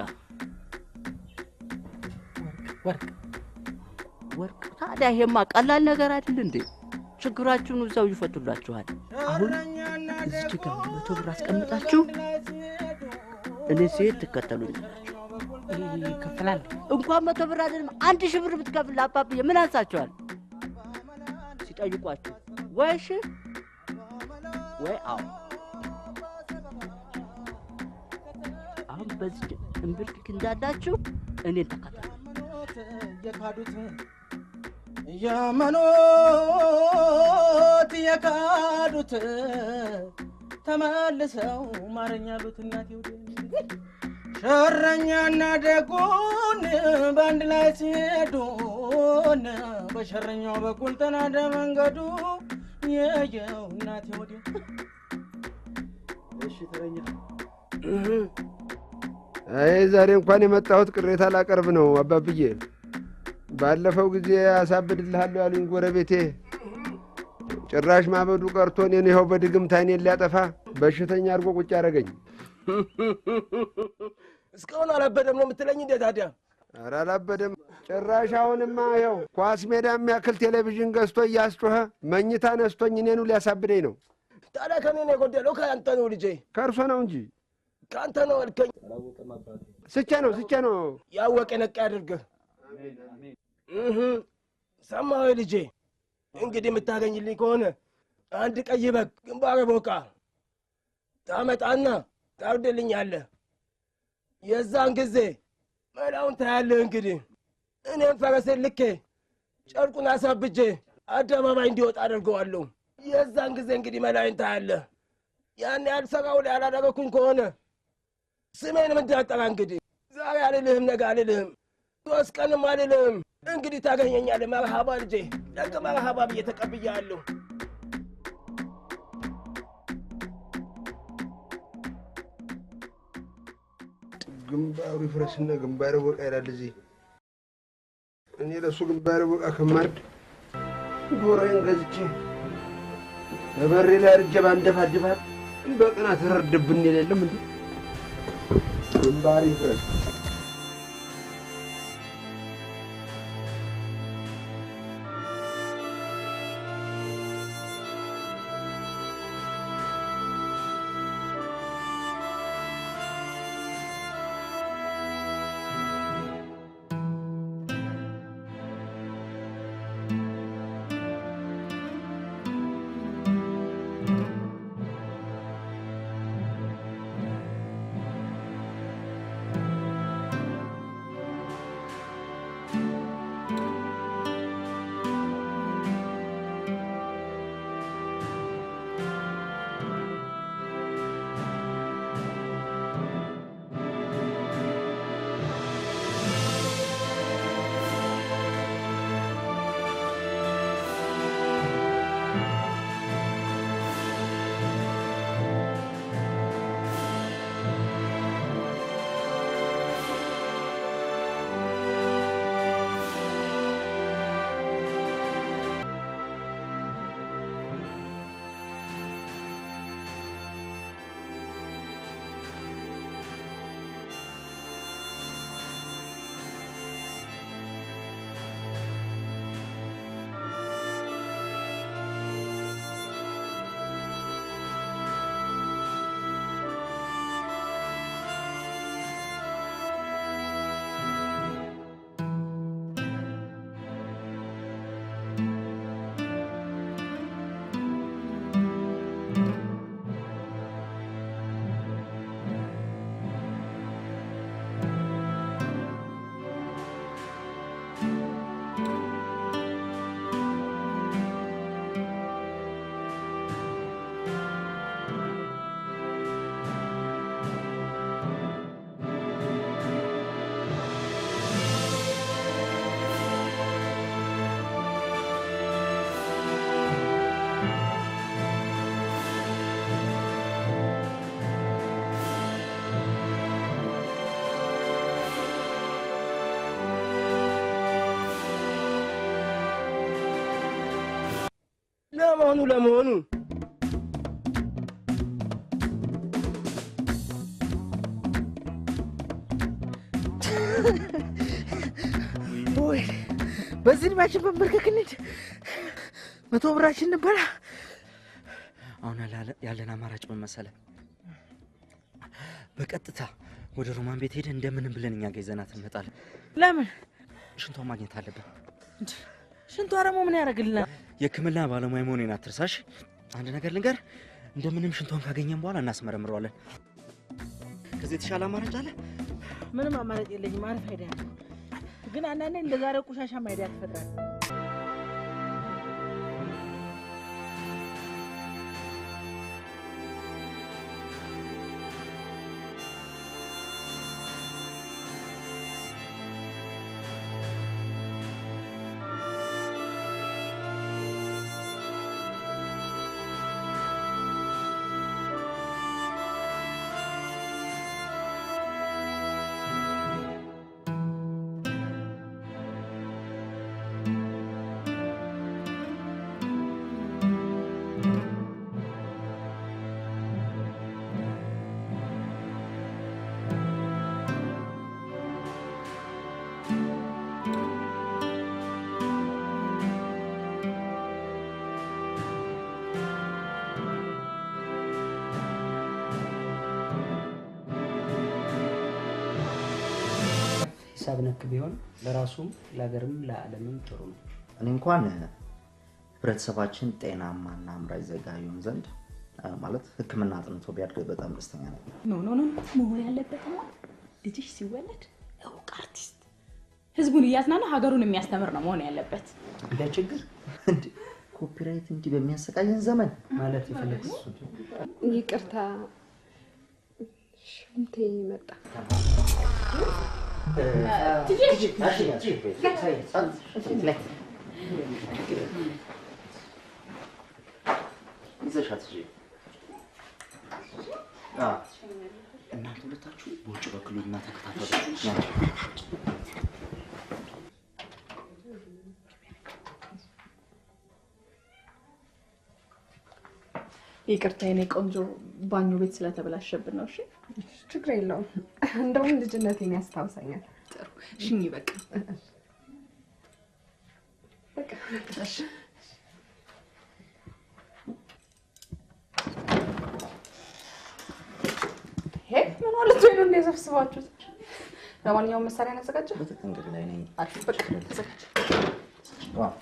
ወርቅ። ታዲያ ይሄማ ቀላል ነገር አይደል እንዴ? ችግራችሁን እዛው ይፈቱላችኋል። አሁን እዚህ ጋር 100 ብር አስቀምጣችሁ እኔ ሲሄድ ትከተሉኛላችሁ። ይከፈላል። እንኳን 100 ብር አይደለም 1000 ብር ብትከፍል አባብዬ ምን አንሳችኋል? ሲጠይቋችሁ ወይ እሺ ወይ አዎ። አሁን በዚህ እምብርክክ እንዳላችሁ እኔን ተከተሉ። የካዱት የመኖት የካዱት ተመልሰው ማረኛ ሉት እናቴ ወደ ሸረኛና ደጉን በአንድ ላይ ሲሄዱን በሸረኛው በኩል ተናደ መንገዱ የየው እናቴ ወደ እሺ ተረኛ። አይ ዛሬ እንኳን የመጣሁት ቅሬታ ላቀርብ ነው አባብዬ። ባለፈው ጊዜ አሳብድልሃለሁ ያሉኝ ጎረቤቴ ጭራሽ ማበዱ ቀርቶ እኔን ይኸው በድግምት ዓይኔን ሊያጠፋ በሽተኛ አድርጎ ቁጭ አደረገኝ። እስካሁን አላበደም ነው የምትለኝ እንዴ ታዲያ? ኧረ አላበደም ጭራሽ። አሁንማ ይኸው ኳስ ሜዳ የሚያክል ቴሌቪዥን ገዝቶ እያስጮኸ መኝታ ነስቶኝ እኔኑ ሊያሳብደኝ ነው። ታዲያ ከኔ ነው የጎደለው? ከአንተ ነው ልጄ። ከእርሶ ነው እንጂ ከአንተ ነው አልከኝ። ስቼ ነው ያወቀ ነቃ ያድርግህ። ሰማሁ ልጄ። እንግዲህ የምታገኝልኝ ከሆነ አንድ ቀይ በግ ግንባር ቦቃ ታመጣና ታርድልኛለህ። የዛን ጊዜ መላውን ታያለህ። እንግዲህ እኔም ፈረሴን ልኬ ጨርቁን አሳብጄ አደባባይ እንዲወጣ አደርገዋለሁ። የዛን ጊዜ እንግዲህ መላውን ታያለህ። ያን ያልሰራው ላይ ያላደረኩኝ ከሆነ ስሜንም እንዳጠራ እንግዲህ ዛሬ አልልህም፣ ነገ አልልህም፣ 3 ቀንም አልልህም። እንግዲህ ታገኘኛለህ። መርሃባ ልጄ፣ ደግ መርሃባ ብዬ ተቀብያለሁ። ግንባሩ ይፍረስና ግንባሩ ወቃ ይላል እዚህ እኔ ለሱ ግንባሩ ወቃ ከማርድ ዶሮዬን ገዝቼ በበሬ ላይ አድርጌ ባንደፋድፋት በቅናት ተረድብን የሌለም እንዴ ግንባሩ ይፍረስ ለመሆኑ ወይ በዚህ እድሜያችን በመርከክ እንሂድ 100 ብራችን ነበረ አሁን ያለን አማራጭ ምን መሰለህ በቀጥታ ወደ ሮማን ቤት ሄደን እንደምንም ብለን እኛ ጋር ይዘናት እንመጣለን ለምን ሽንቷን ማግኘት አለብን ሽንቷ ደግሞ ምን ያደርግልናል የሕክምና ባለሙያ መሆኔን አትርሳሽ አንድ ነገር ልንገር እንደምንም ሽንቷን ካገኘን በኋላ እናስመረምረዋለን ከዚህ የተሻለ አማራጭ አለ ምንም አማራጭ የለኝም አሪፍ አይዲያ ግን አንዳንዴ እንደዛሬው ቆሻሻ አይዲያ ትፈጥራለህ ሂሳብ ነክ ቢሆን ለራሱም ለሀገርም ለዓለምም ጥሩ ነው። እኔ እንኳን ህብረተሰባችን ጤናማና አምራች ዜጋ ይሆን ዘንድ ማለት ሕክምና አጥንቶ ቢያድግ በጣም ደስተኛ ነኝ። ኖ መሆን ያለበትማ ልጅሽ ሲወለድ እውቅ አርቲስት ህዝቡን እያዝናና ሀገሩን የሚያስተምር ነው መሆን ያለበት። ለችግር እንዴ ኮፒራይት እንዲህ በሚያሰቃየን ዘመን ማለት የፈለግሽ ይቅርታ ሽንቴ መጣ። እናንተ ሁለታችሁ በውጭ በኩል እና ተከታተሉ። ይቅርታ የኔ ቆንጆ ባኞ ቤት ስለተበላሸብን ነው። እሺ ችግር የለውም። እንደውም ልጅነቴን ያስታውሰኛል። ጥሩ እሺ በቃ እሺ ምን ማለት ነው እንደሰብስባችሁት? ለማንኛውም መሳሪያ እናዘጋጀው። እንግዲህ ላይ ነኝ። አሪፍ በቃ ተዘጋጅ። ዋው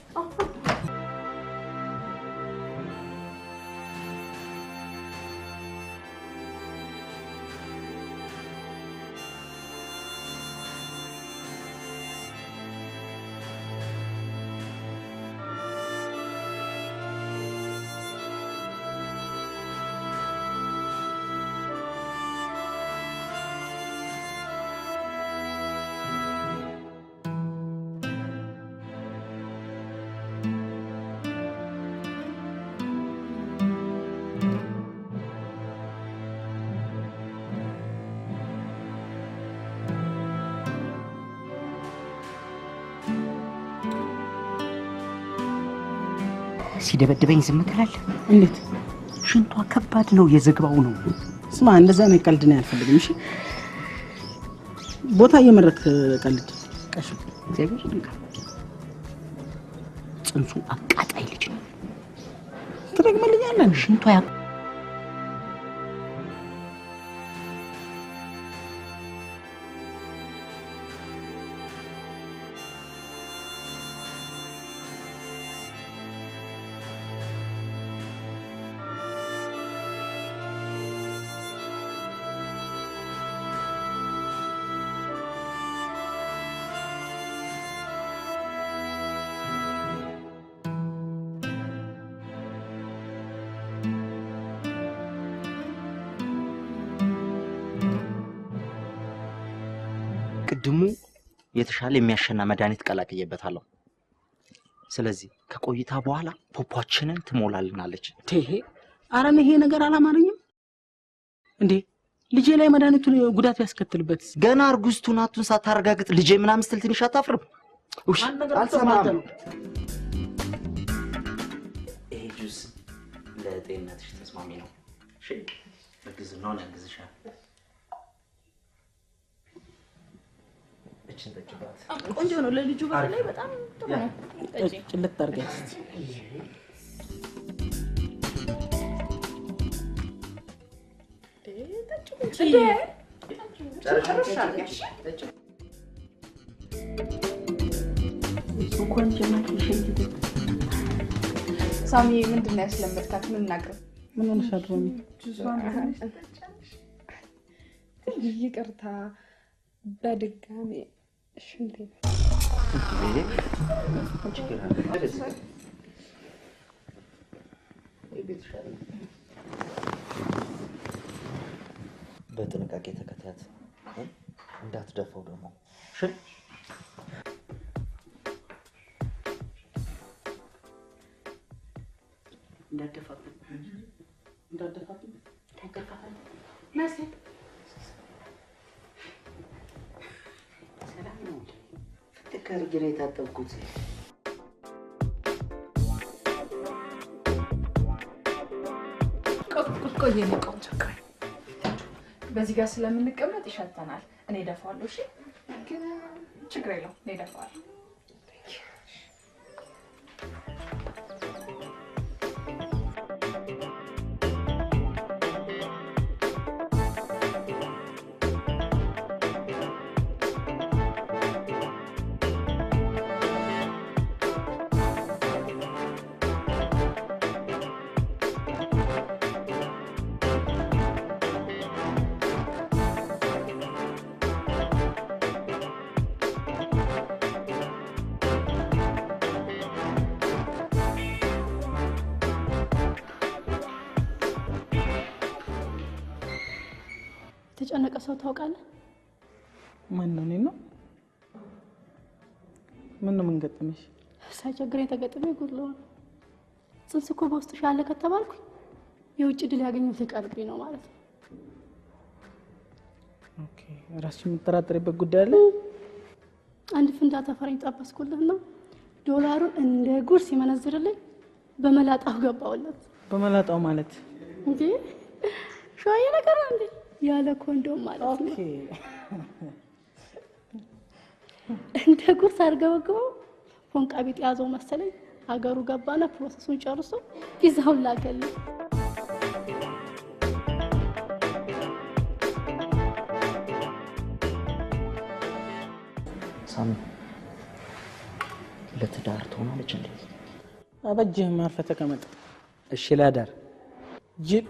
ሲደበድበኝ ዝም ትላለህ? እንዴት? ሽንቷ ከባድ ነው፣ የዝግባው ነው። ስማ፣ እንደዛ ነው ቀልድ ነው ያልፈልግም። እሺ ቦታ እየመረጥክ ቀልድ ቀሽ እግዚአብሔር ይንካ። ጽንሱ አቃጣይ ልጅ ነው። ትደግመልኛለህ? ሽንቷ ቅድሙ የተሻለ የሚያሸና መድኃኒት ቀላቅዬበታለሁ። ስለዚህ ከቆይታ በኋላ ፖፖችንን ትሞላልናለች። ይሄ አረም ይሄ ነገር አላማረኝም እንዴ? ልጄ ላይ መድኃኒቱን ጉዳት ያስከትልበት ገና እርጉዝቱ ናቱን ሳታረጋግጥ ልጄ ምናምን ስትል ትንሽ አታፍርም? እሺ አልሰማም። ይሄ ጁስ ለጤንነትሽ ተስማሚ ነው። እሺ እርግዝናውን ያግዝሻል። ቆንጆ ነው ለልጁ በላይ በጣም ጥሩ ነው። ጭልጥ አድርገሽ ሳሚ ምንድን ነው ያስለመድካት? ምን እናቅርብ? ምን ሆነሻል ሮሚ? ይቅርታ በድጋሚ ሽንቴ በጥንቃቄ ተከታተል፣ እንዳትደፈው ደግሞ። እሺ እንዳትደፋብኝ እንዳትደፋብኝ ታከፋፈል ናሴ ሰላም ነው። ፍትከር ግሬ ታጠብኩት። ቆይ የኔ ቆንጆ በዚህ ጋር ስለምንቀመጥ ይሸተናል። እኔ እደፋዋለሁ። እሺ ግን ችግር የለውም፣ እኔ እደፋዋለሁ። የተጨነቀ ሰው ታውቃለህ? ማን ነው? እኔ ነው? ምን ነው የምንገጥምሽ? ሳይቸግረኝ ተገጥሜ ጉድለው ጽንስ እኮ በውስጥሽ ያለ ከተባልኩኝ የውጭ ድል ያገኘሁት ይቀርብኝ ነው ማለት ነው። ኦኬ ራስሽ የምትጠራጠሪበት ጉዳይ አለ? አንድ ፍንዳታ ፈረኝ ጠበስኩልህና ዶላሩን እንደ ጉር ሲመነዝርልኝ በመላጣው ገባውለት። በመላጣው ማለት እንዴ ሾየ ነገር እንዴ ያለ ኮንዶም ማለት ነው። ኦኬ እንደ ጉር ሳርገበግበው ፎንቃ ቢጥ ያዘው መሰለኝ። ሀገሩ ገባና ፕሮሰሱን ጨርሶ ቪዛውን ላከልኝ። ሳሚ ለትዳር ትሆናለች እንዴ? አበጀህም አርፈህ ተቀመጥ። እሺ ላዳር ጅብ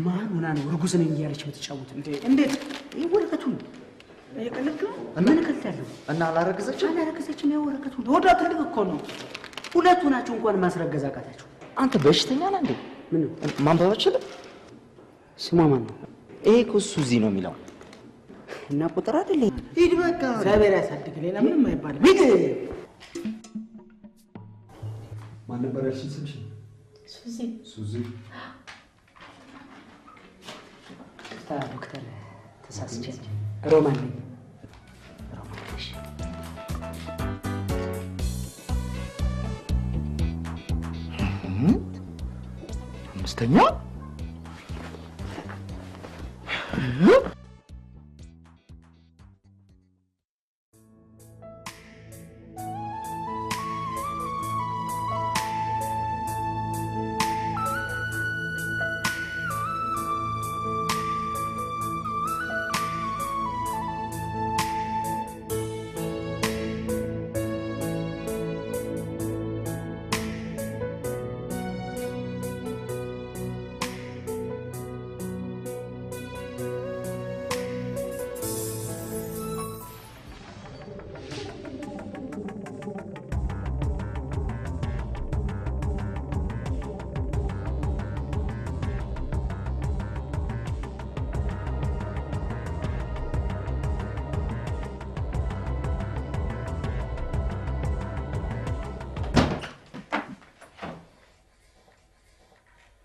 ማን ሆና ነው እርጉዝ ነኝ እያለች የምትጫወት? እንዴት ይህ ወረቀቱ ነው እየቀለድክ ነው? ምን እቀልዳለሁ? እና አላረገዘችም? አላረገዘችም። ያው ወረቀቱ ሆዷ ትልቅ እኮ ነው። ሁለቱ ናቸው እንኳን ማስረገዝ አቃታቸው። አንተ በሽተኛ ነህ እንዴ? ምን ማንበብ አትችልም? ስሟ ማን ነው? ይሄ እኮ ሱዚ ነው የሚለው እና ቁጥር አይደለ? ሂድ በቃ እግዚአብሔር ያሳድግ። ሌላ ምንም አይባልም። ሂድ። ማን ነበር ያልሽኝ ስምሽ? ሱዚ ሱዚ። ዶክተር ተሳስቼ ሮማን ነኝ። አምስተኛ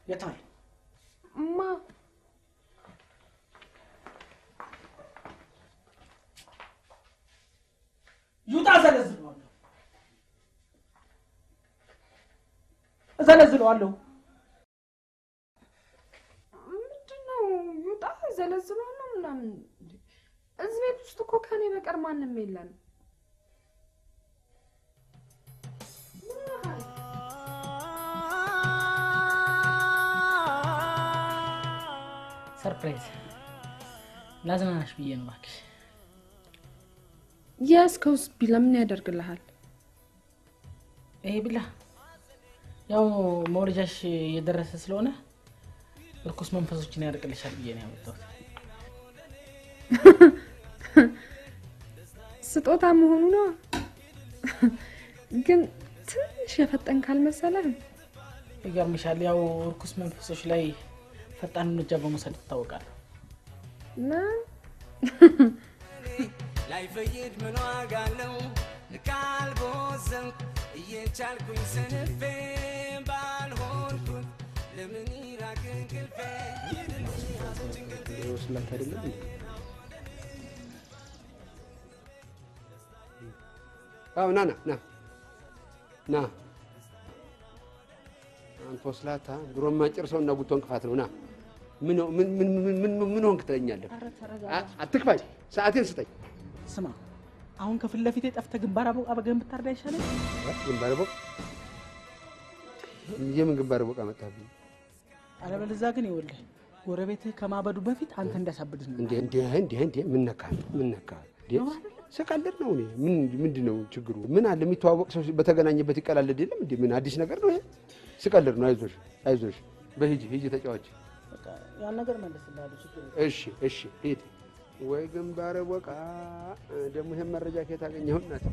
የታል እማ? ይውጣ። እዘለዝለዋለሁ። ምንድን ነው ይውጣ እዘለዝለዋለሁ ምናምን? እዚህ ቤት ውስጥ እኮ ከኔ በቀር ማንም የለም። ሰርፕራይዝ ላዝናናሽ ብዬ ነው እባክሽ። ያስከውስ ቢላ ምን ያደርግልሃል? ይሄ ቢላ ያው መውለጃሽ እየደረሰ ስለሆነ እርኩስ መንፈሶችን ያርቅልሻል ብዬ ነው ያመጣሁት። ስጦታ መሆኑ ነው። ግን ትንሽ የፈጠን ካልመሰለህ ይገርምሻል። ያው እርኩስ መንፈሶች ላይ ፈጣን እርምጃ በመውሰድ ይታወቃል። ላይ ፈይድ ምን ዋጋ አለው? ካልቦዘንኩ እየቻልኩኝ ሰንፌ ባልሆንኩት ለምን ይራቅ እንቅልፌ? ስላት አይደለም አው ና ና ና ና አንተ ወስላታ ድሮም ማጭር ሰው እና ጉቶ እንቅፋት ነው። ና ምን ሆንክ ትለኛለህ? አትክፋኝ፣ ሰዓቴን ስጠኝ። ስማ አሁን ከፊት ለፊቴ ጠፍተህ ግንባር አበገን ብታርዳ ይሻላል። ግንባር ቦቅ የምን ግንባር ቦቅ አመጣብኝ? አለበለዚያ ግን ይኸውልህ ጎረቤትህ ከማበዱ በፊት አንተ እንዳሳብድህ ነው። እንዴ ምን ነካ? ስቀልድ ነው እኔ። ምንድን ነው ችግሩ? ምን አለ የሚተዋወቅ ሰው በተገናኘበት ይቀላለድ የለም እንዴ? ምን አዲስ ነገር ነው ይሄ? ስቀልድ ነው። አይዞሽ በሂጂ ተጫዋች። በቃ ያን ነገር መልስልሃለሁ። ችግር እሺ ሂድ። ወይ ግንባረ ቦቃ ደግሞ ይሄን መረጃ ከየት አገኘኸው እናት?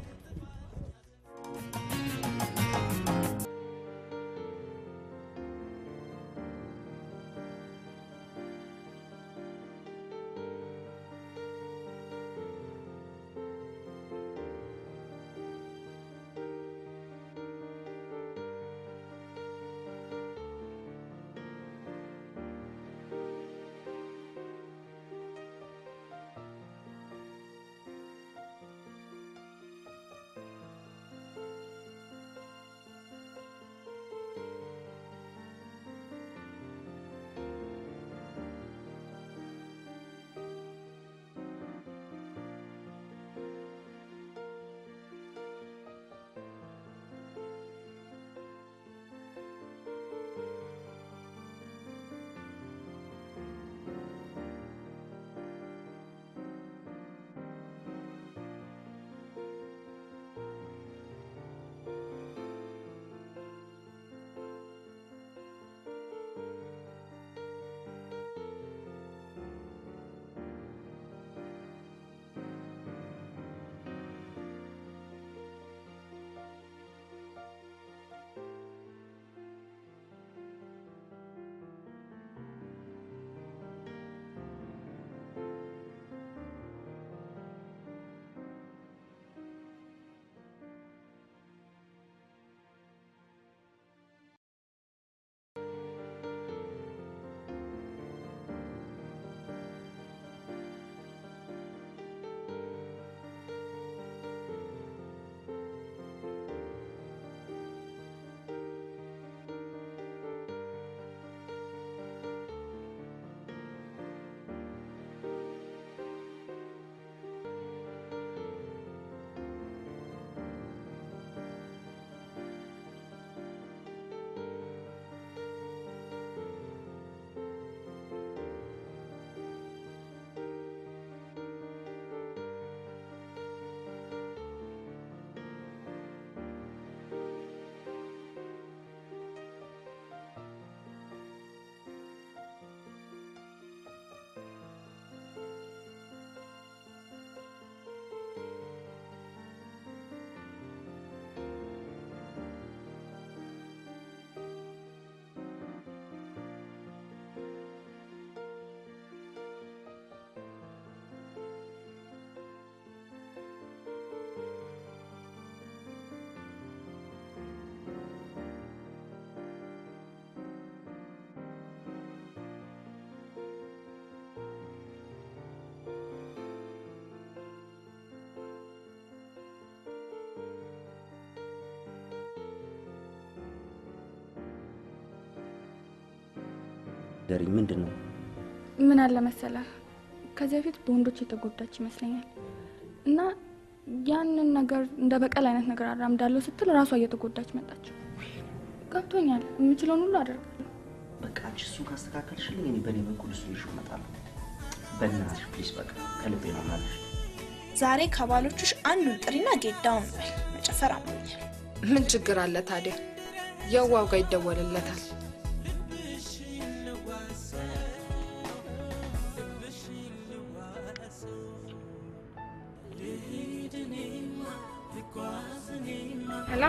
ደሪኝ ምንድን ነው? ምን አለ መሰለህ ከዚህ በፊት በወንዶች የተጎዳች ይመስለኛል እና ያንን ነገር እንደ በቀል አይነት ነገር አራምዳለሁ ስትል ራሷ እየተጎዳች መጣች። ገብቶኛል። የምችለውን ሁሉ አደርጋለሁ። በቃ አንቺ እሱን ካስተካከልሽልኝ እኔ በእኔ በኩል እሱን ይዤው እመጣለሁ። በእናትሽ ፕሊዝ፣ በቃ ከልቤ ነው የምልሽ። ዛሬ ከባሎችሽ አንዱን ጥሪና ጌዳውን በል። መጨፈር አሞኛል። ምን ችግር አለ ታዲያ? የዋው ጋር ይደወልለታል። ሄሎ፣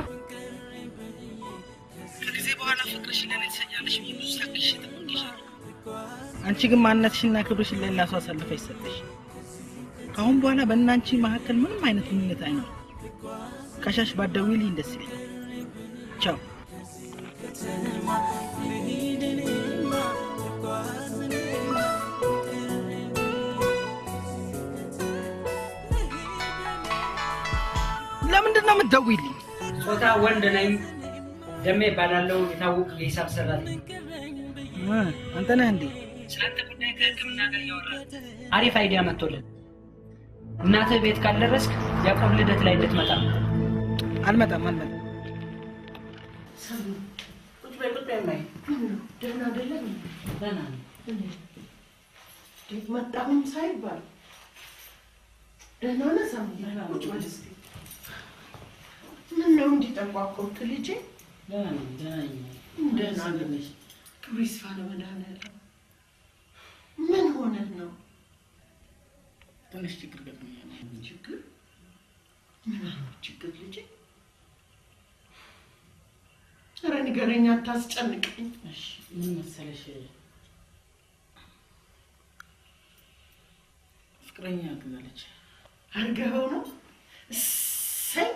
ከጊዜ በኋላ ፍቅርሽን ለኔ ትሰጫለሽ ብዬ ብዙ ታግሼ ተቆንቅሻለሁ። አንቺ ግን ማንነትሽና ክብርሽን ለሌላ ሰው አሳልፈሽ ሰጠሽ። ከአሁን በኋላ በእናንቺ መካከል ምንም አይነት ግንኙነት አይኖርም። ከሻሽ ባትደውይልኝ ደስ ይለኛል። ቻው። ለምንድን ነው የምትደውይልኝ? ጾታ ወንድ ነኝ። ደሜ ባላለው የታወቀ የሂሳብ ሰራተኛ። አንተ ነህ እንዴ? ስለአንተ ጉዳይ ከሕክምና ጋር እያወራን አሪፍ አይዲያ መጥቶልን እናትህ ቤት ካልደረስክ ያዕቆብ ልደት ላይ እንድትመጣ። አልመጣም። ቁጭ በይ ማይ። ደህና አይደለም? ደህና ነኝ። እንዴት መጣሁም ሳይባል ደህና ነህ ሳሚ? ቁጭ በል እስኪ። ምነው እንዲህ ጠቋቆርክ ልጄ? ደህና ነኝ። ክብሩ ይስፋ ለመድኃኒዓለም። ምን ሆነህ ነው? ትንሽ ችግር ገጥሞኛል። ችግር? ምን አይነት ችግር ልጄ? ኧረ ንገረኝ፣ አታስጨንቀኝ። እሺ ምን መሰለሽ፣ ፍቅረኛ አግዛለች። አርገኸው ነው? እሰይ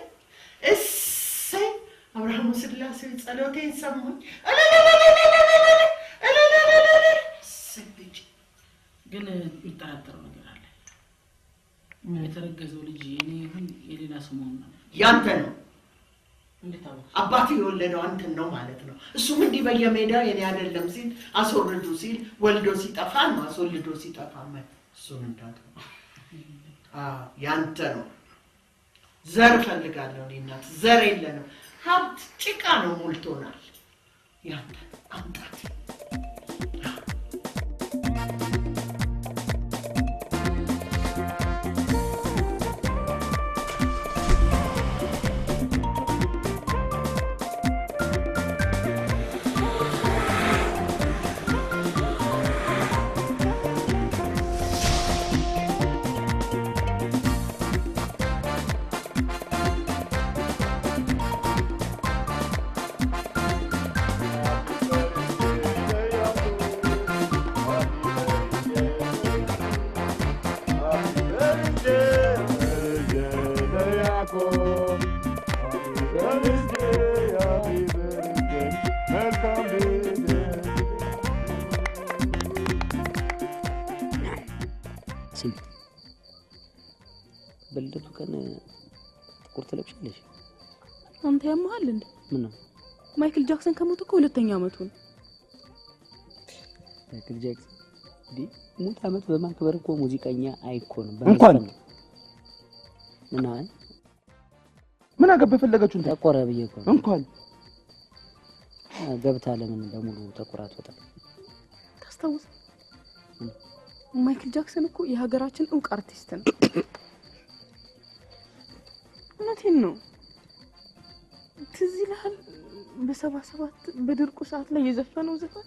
እሰይ! አብርሃሙ ስላሴ ጸሎቴን ሰሙኝ። እሰይ ልጄ። ግን የሚጠራጠረው ነገር አለ። የተረገዘው ልጅ የኔ ይሁን የሌላ ሰው መሆኑን ነው። ያንተ ነው። እንዴት አወቅሽ? አባቱ የወለደው አንተን ነው ማለት ነው። እሱም እንዲህ በየሜዳው የኔ አይደለም ሲል አስወርዱ ሲል ወልዶ ሲጠፋ ነው አስወልዶ ሲጠፋ ማለት እሱን እንዳትለው። ያንተ ነው። ዘር ፈልጋለሁ እኔ እናት፣ ዘር የለንም። ሀብት ጭቃ ነው ሞልቶናል። ያንተ አምጣት። በልደቱ ቀን ጥቁር ትለብሻለሽ? አንተ ያመሃል እንዴ? ምን ነው ማይክል ጃክሰን ከሞተ እኮ 2ኛ ዓመቱ ነው። ማይክል ጃክሰን ሙት ዓመት በማክበር እኮ ሙዚቀኛ አይኮንም። እንኳን ምን አገባ የፈለገችውን ተቆረ ብዬ እኮ እንኳን ገብታ ለምን በሙሉ ተቆራት ወጣ? ታስታውስ? ማይክል ጃክሰን እኮ የሀገራችን ዕውቅ አርቲስት ነው። እውነቴን ነው። ትዝ ይልሃል በ77 በድርቁ ሰዓት ላይ የዘፈነው ዘፈን?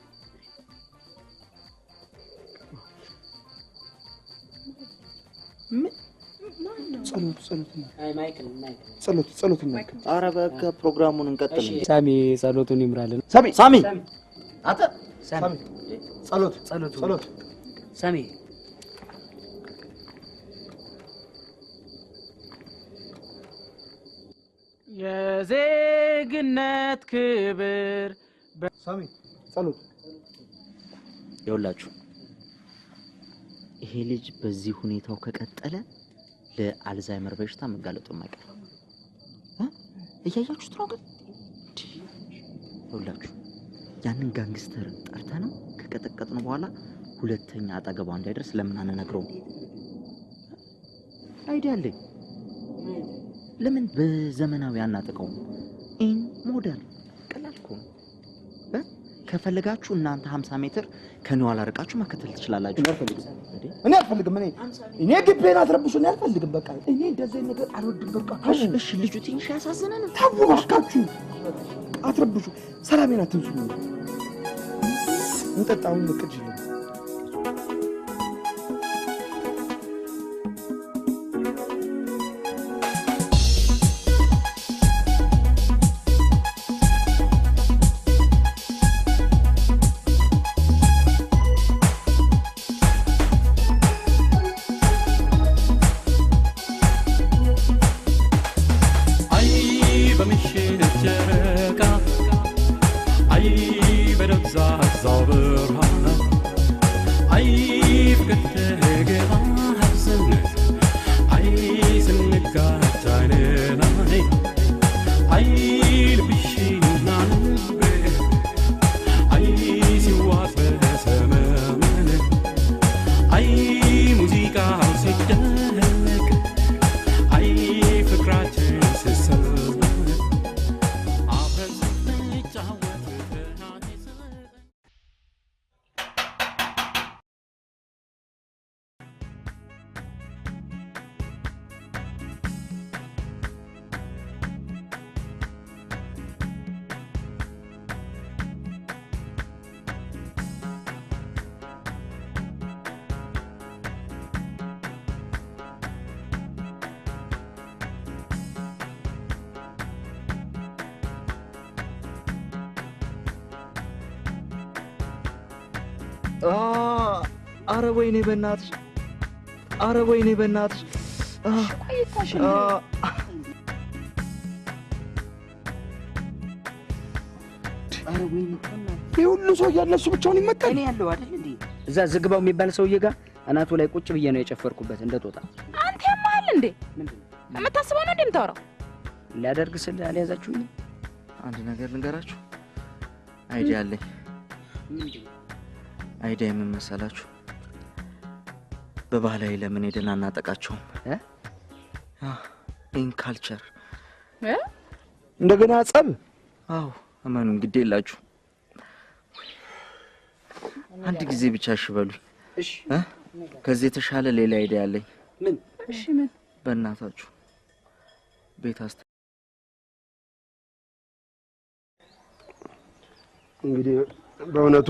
ጸሎት ነው። ኧረ በቃ ፕሮግራሙን እንቀጥል። ሳሚ ጸሎቱን ይምራልን። ሳሚ አተ ሳሚ ጸሎት ሳሚ የዜግነት ክብር ሳሚ ጸሎት። ይኸውላችሁ ይሄ ልጅ በዚህ ሁኔታው ከቀጠለ ለአልዛይመር በሽታ መጋለጡ የማይቀር እያያችሁት ነው። ግን ይኸውላችሁ ያንን ጋንግስተር ጠርተ ነው ከቀጠቀጥነው በኋላ ሁለተኛ አጠገቧ እንዳይደርስ ለምን አንነግረውም? አይዲያ አለኝ። ለምን በዘመናዊ አናጥቀውም? ኢን ሞደርን ቀላል እኮ ነው። ከፈለጋችሁ እናንተ 50 ሜትር ከኔው አላርቃችሁ መከተል ትችላላችሁ። እኔ አልፈልግም። እኔ ግቤን አትረብሹ። እኔ አልፈልግም። በቃ እኔ እንደዚህ ነገር አልወድም። በቃ እሺ ልጁ ትንሽ ያሳዝነን። ታው ባካችሁ አትረብሹ። ሰላሜን አትንሱ። እንጠጣውን ልቅጅ አረ ወይኔ በእናትሽ አረ ወይኔ በእናትሽ አረ ወይኔ ይሄ ሁሉ ሰው እያለ እሱ ብቻውን ይመጣል? እኔ ያለው አይደል እንዴ? እዛ ዝግባው የሚባል ሰውዬ ጋር አናቱ ላይ ቁጭ ብዬ ነው የጨፈርኩበት እንደ ጦጣ። አንተ ያማል እንዴ? የምታስበው ነው እንዴ የምታወራው? ሊያደርግ ስል አልያዛችሁኝ? አንድ ነገር ልንገራችሁ፣ አይዲያ አለኝ። አይዲያ ምን መሰላችሁ? በባህላዊ ለምን ሄደን አናጠቃቸውም? ኢን ካልቸር እንደገና ጸብ? አዎ እመኑን፣ ግድ የላችሁ። አንድ ጊዜ ብቻ እሺ በሉኝ። እሺ ከዚህ የተሻለ ሌላ አይዲያ አለኝ። ምን? እሺ ምን? በእናታችሁ ቤት እንግዲህ በእውነቱ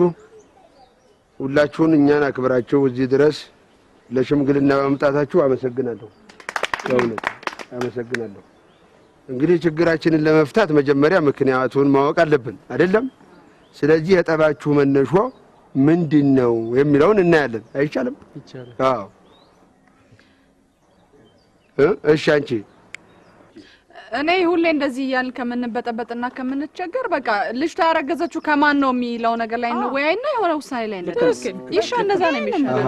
ሁላችሁን እኛን አክብራችሁ እዚህ ድረስ ለሽምግልና በመምጣታችሁ አመሰግናለሁ። በእውነት አመሰግናለሁ። እንግዲህ ችግራችንን ለመፍታት መጀመሪያ ምክንያቱን ማወቅ አለብን አይደለም? ስለዚህ የጠባችሁ መነሾ ምንድነው የሚለውን እናያለን። አይቻልም? ይቻላል። አዎ። እሺ አንቺ እኔ ሁሌ እንደዚህ እያልን ከምንበጠበጥና ከምንቸገር በቃ ልጅቷ ያረገዘችው ከማን ነው የሚለው ነገር ላይ እንወያይና የሆነ ውሳኔ ላይ እንደርስ። ይሻል፣ እንደዛ ነው የሚሻለው።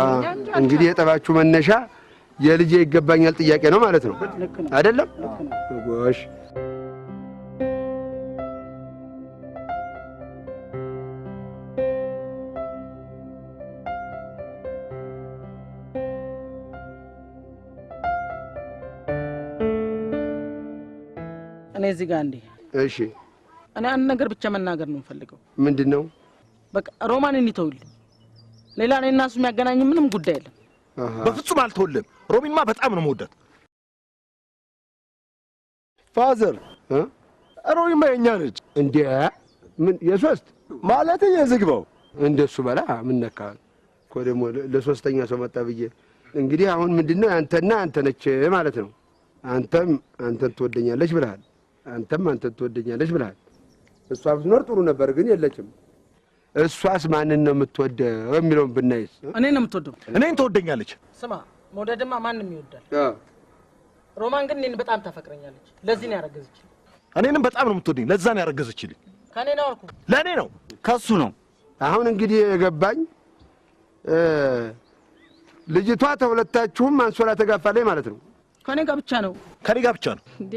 እንግዲህ የጠባችሁ መነሻ የልጄ ይገባኛል ጥያቄ ነው ማለት ነው አይደለም? ጎሽ እኔ እዚህ ጋር እንዴ? እሺ እኔ አንድ ነገር ብቻ መናገር ነው የምፈልገው። ምንድነው? በቃ ሮማንን ይተውልኝ። ሌላ እኔና እሱ የሚያገናኝ ምንም ጉዳይ የለም። በፍጹም አልተወልም። ሮሚማ በጣም ነው የምወዳት። ፋዘር ሮሚማ የኛ ነች። እንዴ ምን የሶስት ማለት የዝግባው እንደሱ በላ ምን ነካ እኮ ደግሞ ለሶስተኛ ሰው መጣ ብዬ። እንግዲህ አሁን ምንድነው አንተና አንተ ነች ማለት ነው። አንተም አንተን ትወደኛለች ብለሃል፣ አንተም አንተን ትወደኛለች ብለሃል። እሷ ብትኖር ጥሩ ነበር፣ ግን የለችም። እሷስ ማንን ነው የምትወደው የሚለውን ብናይስ? እኔ ነው የምትወደው። እኔን ትወደኛለች። ስማ መውደድማ ማንም ይወዳል። ሮማን ግን እኔን በጣም ታፈቅረኛለች። ለዚህ ነው ያረገዘችልኝ። እኔንም በጣም ነው የምትወደኝ። ለዛ ነው ያረገዘችልኝ። ከኔ ነው አልኩ። ለኔ ነው ከሱ ነው። አሁን እንግዲህ የገባኝ ልጅቷ ተሁለታችሁም አንሶላ ተጋፋለች ማለት ነው። ከኔ ጋር ብቻ ነው። ከኔ ጋር ብቻ ነው እንዴ?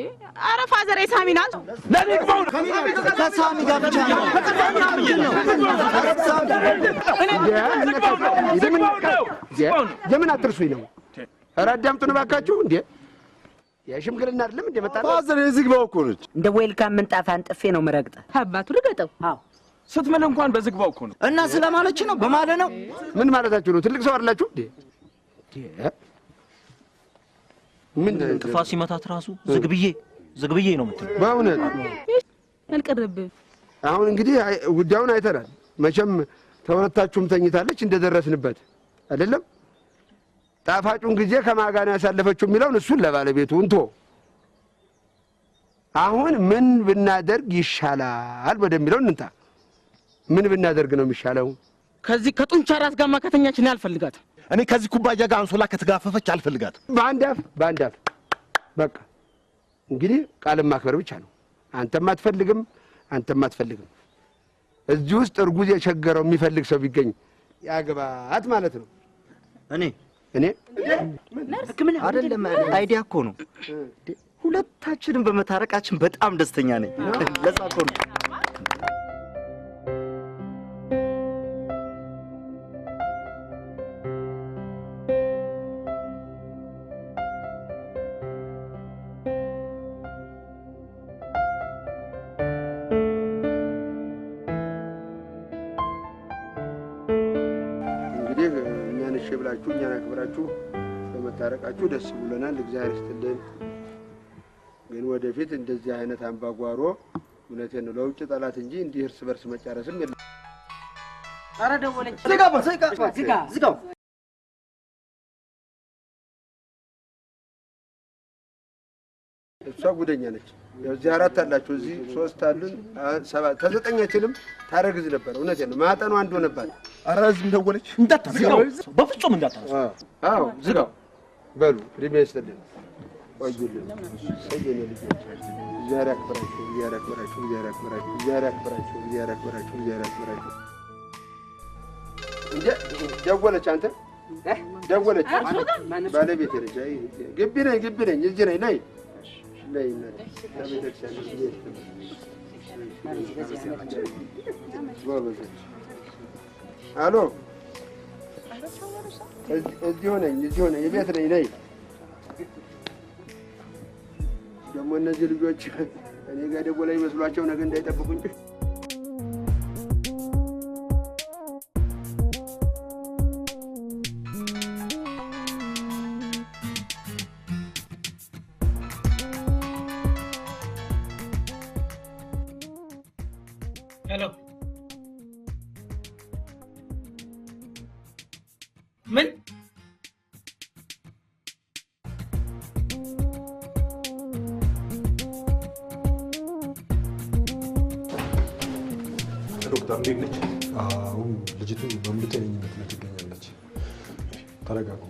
አረ ፋዘር የሳሚ ናት። ለኔ ግባው ከሳሚ ጋር ብቻ ነው። የምን አትርሱኝ ነው? ኧረ አዳምጡን እባካችሁ። እንዴ የሽምግልና አይደለም እንደ መጣ ፋዘር የዝግባው እኮ ነች። እንደ ዌልካም ምንጣፍ አንጥፌ ነው ምረግጠ አባቱ ልገጠው። አዎ ስትምል እንኳን በዝግባው እኮ ነው። እና ስለማለች ነው በማለ ነው። ምን ማለታችሁ ነው? ትልቅ ሰው አይደላችሁ እንዴ? ምን ጥፋት ሲመታት ራሱ ዝግብዬ ነው የምትለው። በእውነት አልቀረብም። አሁን እንግዲህ ጉዳዩን አይተናል። መቼም ተሁለታችሁም ተኝታለች እንደደረስንበት አይደለም። ጣፋጩን ጊዜ ከማን ጋር ያሳለፈችው የሚለውን እሱን ለባለቤቱ እንቶ አሁን ምን ብናደርግ ይሻላል ወደሚለው እንንታ። ምን ብናደርግ ነው የሚሻለው? ከዚህ ከጡንቻ ራስ ጋር ማከተኛችን ያልፈልጋት። እኔ ከዚህ ኩባያ ጋር አንሶላ ከተጋፈፈች አልፈልጋት። በአንድ አፍ በቃ እንግዲህ ቃልን ማክበር ብቻ ነው። አንተም አትፈልግም፣ አንተም አትፈልግም። እዚህ ውስጥ እርጉዝ የቸገረው የሚፈልግ ሰው ቢገኝ ያግባት ማለት ነው። እኔ ህክምና አይደለም አይዲያ እኮ ነው። ሁለታችንም በመታረቃችን በጣም ደስተኛ ነኝ። ለዛ እኮ ነው። ብላችሁ እኛን አክብራችሁ በመታረቃችሁ ደስ ብሎናል። እግዚአብሔር ይስጥልን። ግን ወደፊት እንደዚህ አይነት አምባጓሮ እውነቴን ነው ለውጭ ጠላት እንጂ እንዲህ እርስ በርስ መጫረስም የለም። ኧረ ደወለኝ። ዝጋው። እሷ ጉደኛ ነች። ያው እዚህ 4 አላችሁ፣ እዚህ 3 አሉን፣ 7 ከ9ችንም ታረግዝ ነበር። እውነቴን ነው። ማጠኑ አንድ ሆነባት። ኧረ እዚህም ደወለች። እንዳታዝጋው፣ በፍጹም እንዳታዝጋው። አዎ ዝጋው። በሉ እድሜ ይስጥልን፣ ቆዩልን። ሰየኔ ልጆች እግዚአብሔር ያክብራችሁ፣ እግዚአብሔር ያክብራችሁ፣ እግዚአብሔር ያክብራችሁ፣ እግዚአብሔር ያክብራችሁ፣ እግዚአብሔር ያክብራችሁ፣ እግዚአብሔር ያክብራችሁ። እንዴ ደወለች? አንተ ደወለች? ባለቤቴ ነች። አይ ግቢ ነኝ፣ እዚህ ነኝ። ነይ አሎ፣ እዚሁ ነኝ፣ ቤት ነኝ። ነይ ደግሞ እነዚህ ልጆች እኔ ጋር ደወለ ይመስሏቸው ነገ እንዳይጠብቁኝ። ሄሎ ምን ዶክተር እንዴት ነች? አሁን ልጅቱ በሙሉ ጤነኝነት ላይ ትገኛለች። ተረጋጉ።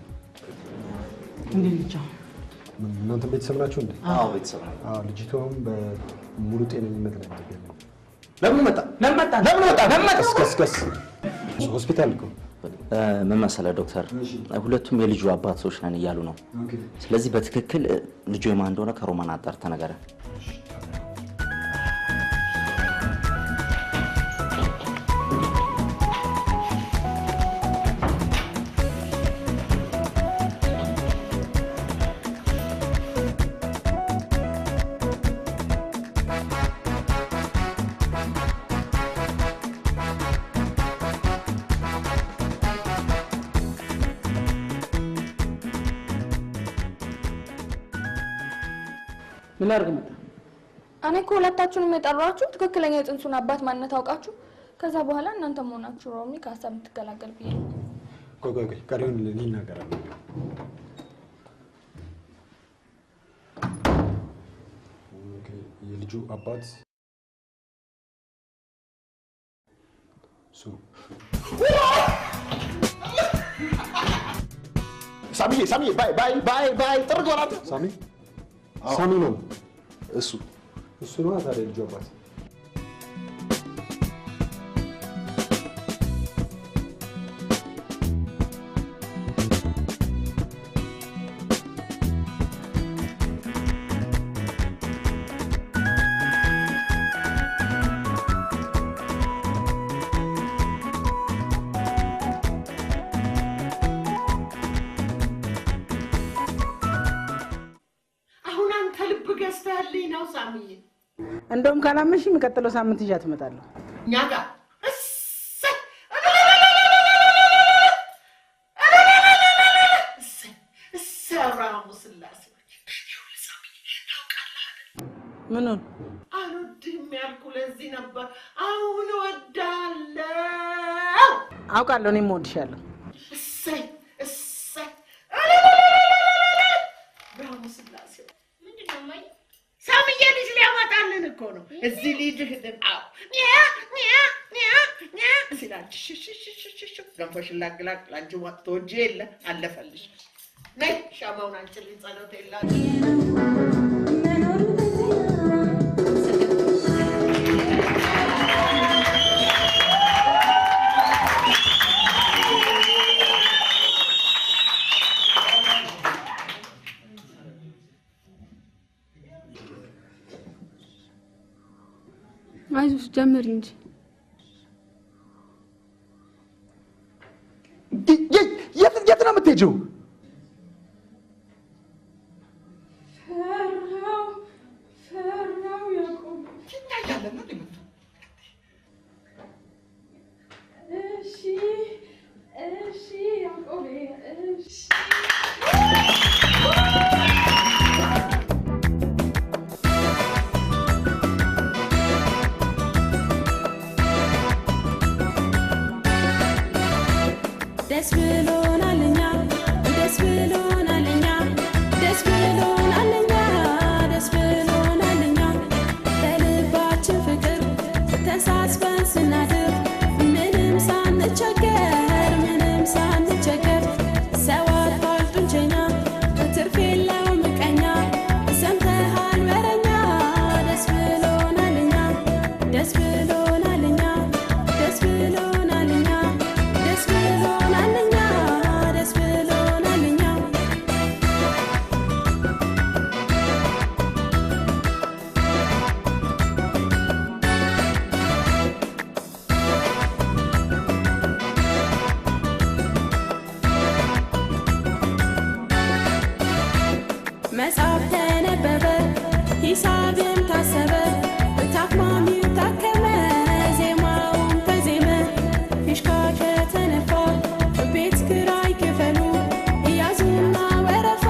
እንዴት ነች? እናንተ ቤተሰብ ናችሁ እንዴ? አዎ ቤተሰብ ነው። ልጅቷም በሙሉ ጤነኝነት ላይ ትገኛለች። ለምን መጣ? እስከስ ሆስፒታል እኮ ምን መሰለህ ዶክተር፣ ሁለቱም የልጁ አባቶች ነን እያሉ ነው። ስለዚህ በትክክል ልጁ የማን እንደሆነ ከሮማን አጣርተህ ንገረን። ምን አድርግ መጣ? እኔ እኮ ሁለታችሁንም የጠራችሁ ትክክለኛ የጥንሱን አባት ማንነት አውቃችሁ ከዛ በኋላ እናንተ መሆናችሁ ሮሚ ከሀሳብ የምትገላገል ብዬ ነው። ቆይ ቀሪውን እኔ እናገራለሁ። የልጁ አባት ሳሚ ባይ ጥርግ ወራት ሳሚ ነው እሱ ነው ታዲያ ልጁ አባት። እንደውም ካላመሽ የሚቀጥለው ሳምንት ይዣት እመጣለሁ። እኛ ጋር ምኑን አልወድህም ያልኩ ለዚህ ነበር። አሁን እወዳለሁ። አውቃለሁ፣ እኔም እወድሻለሁ። እሰይ ብርሃኑ ስላሴ ምንድን ነው ማይ ሳምዬ ልጅ ሊያመጣልን እኮ ነው። እዚህ ልጅህ አዎ ሲላንቺ ገንፎሽን ላግላግ ላንቺ ወጥቶ እጅ የለ አለፈልሽ። ነይ ሻማውን አንቺልኝ ጸሎት የላችሁ አይዞሽ ጀምሪ እንጂ የት ነው የምትሄጂው? ፈራው ያቆም እሺ ያቆም እሺ ደስ ብሎናል እኛ ሂሳብም ታሰበ ታክማሚው ታከመ ዜማውም ተዜመ ፊሽካ ከተነፋ ቤት ኪራይ ክፈሉ ያዙና ወረፋ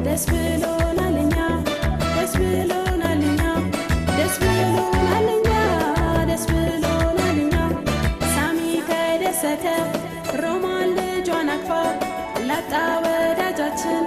ደስ ብሎናል እኛ ደስ ብሎናል እኛ ደስ ብሎናል እኛ ደስ ብሎናል እኛ ሳሚ ተደሰተ ሮማን ልጇን አቅፋ ላጣ ወዳጃችን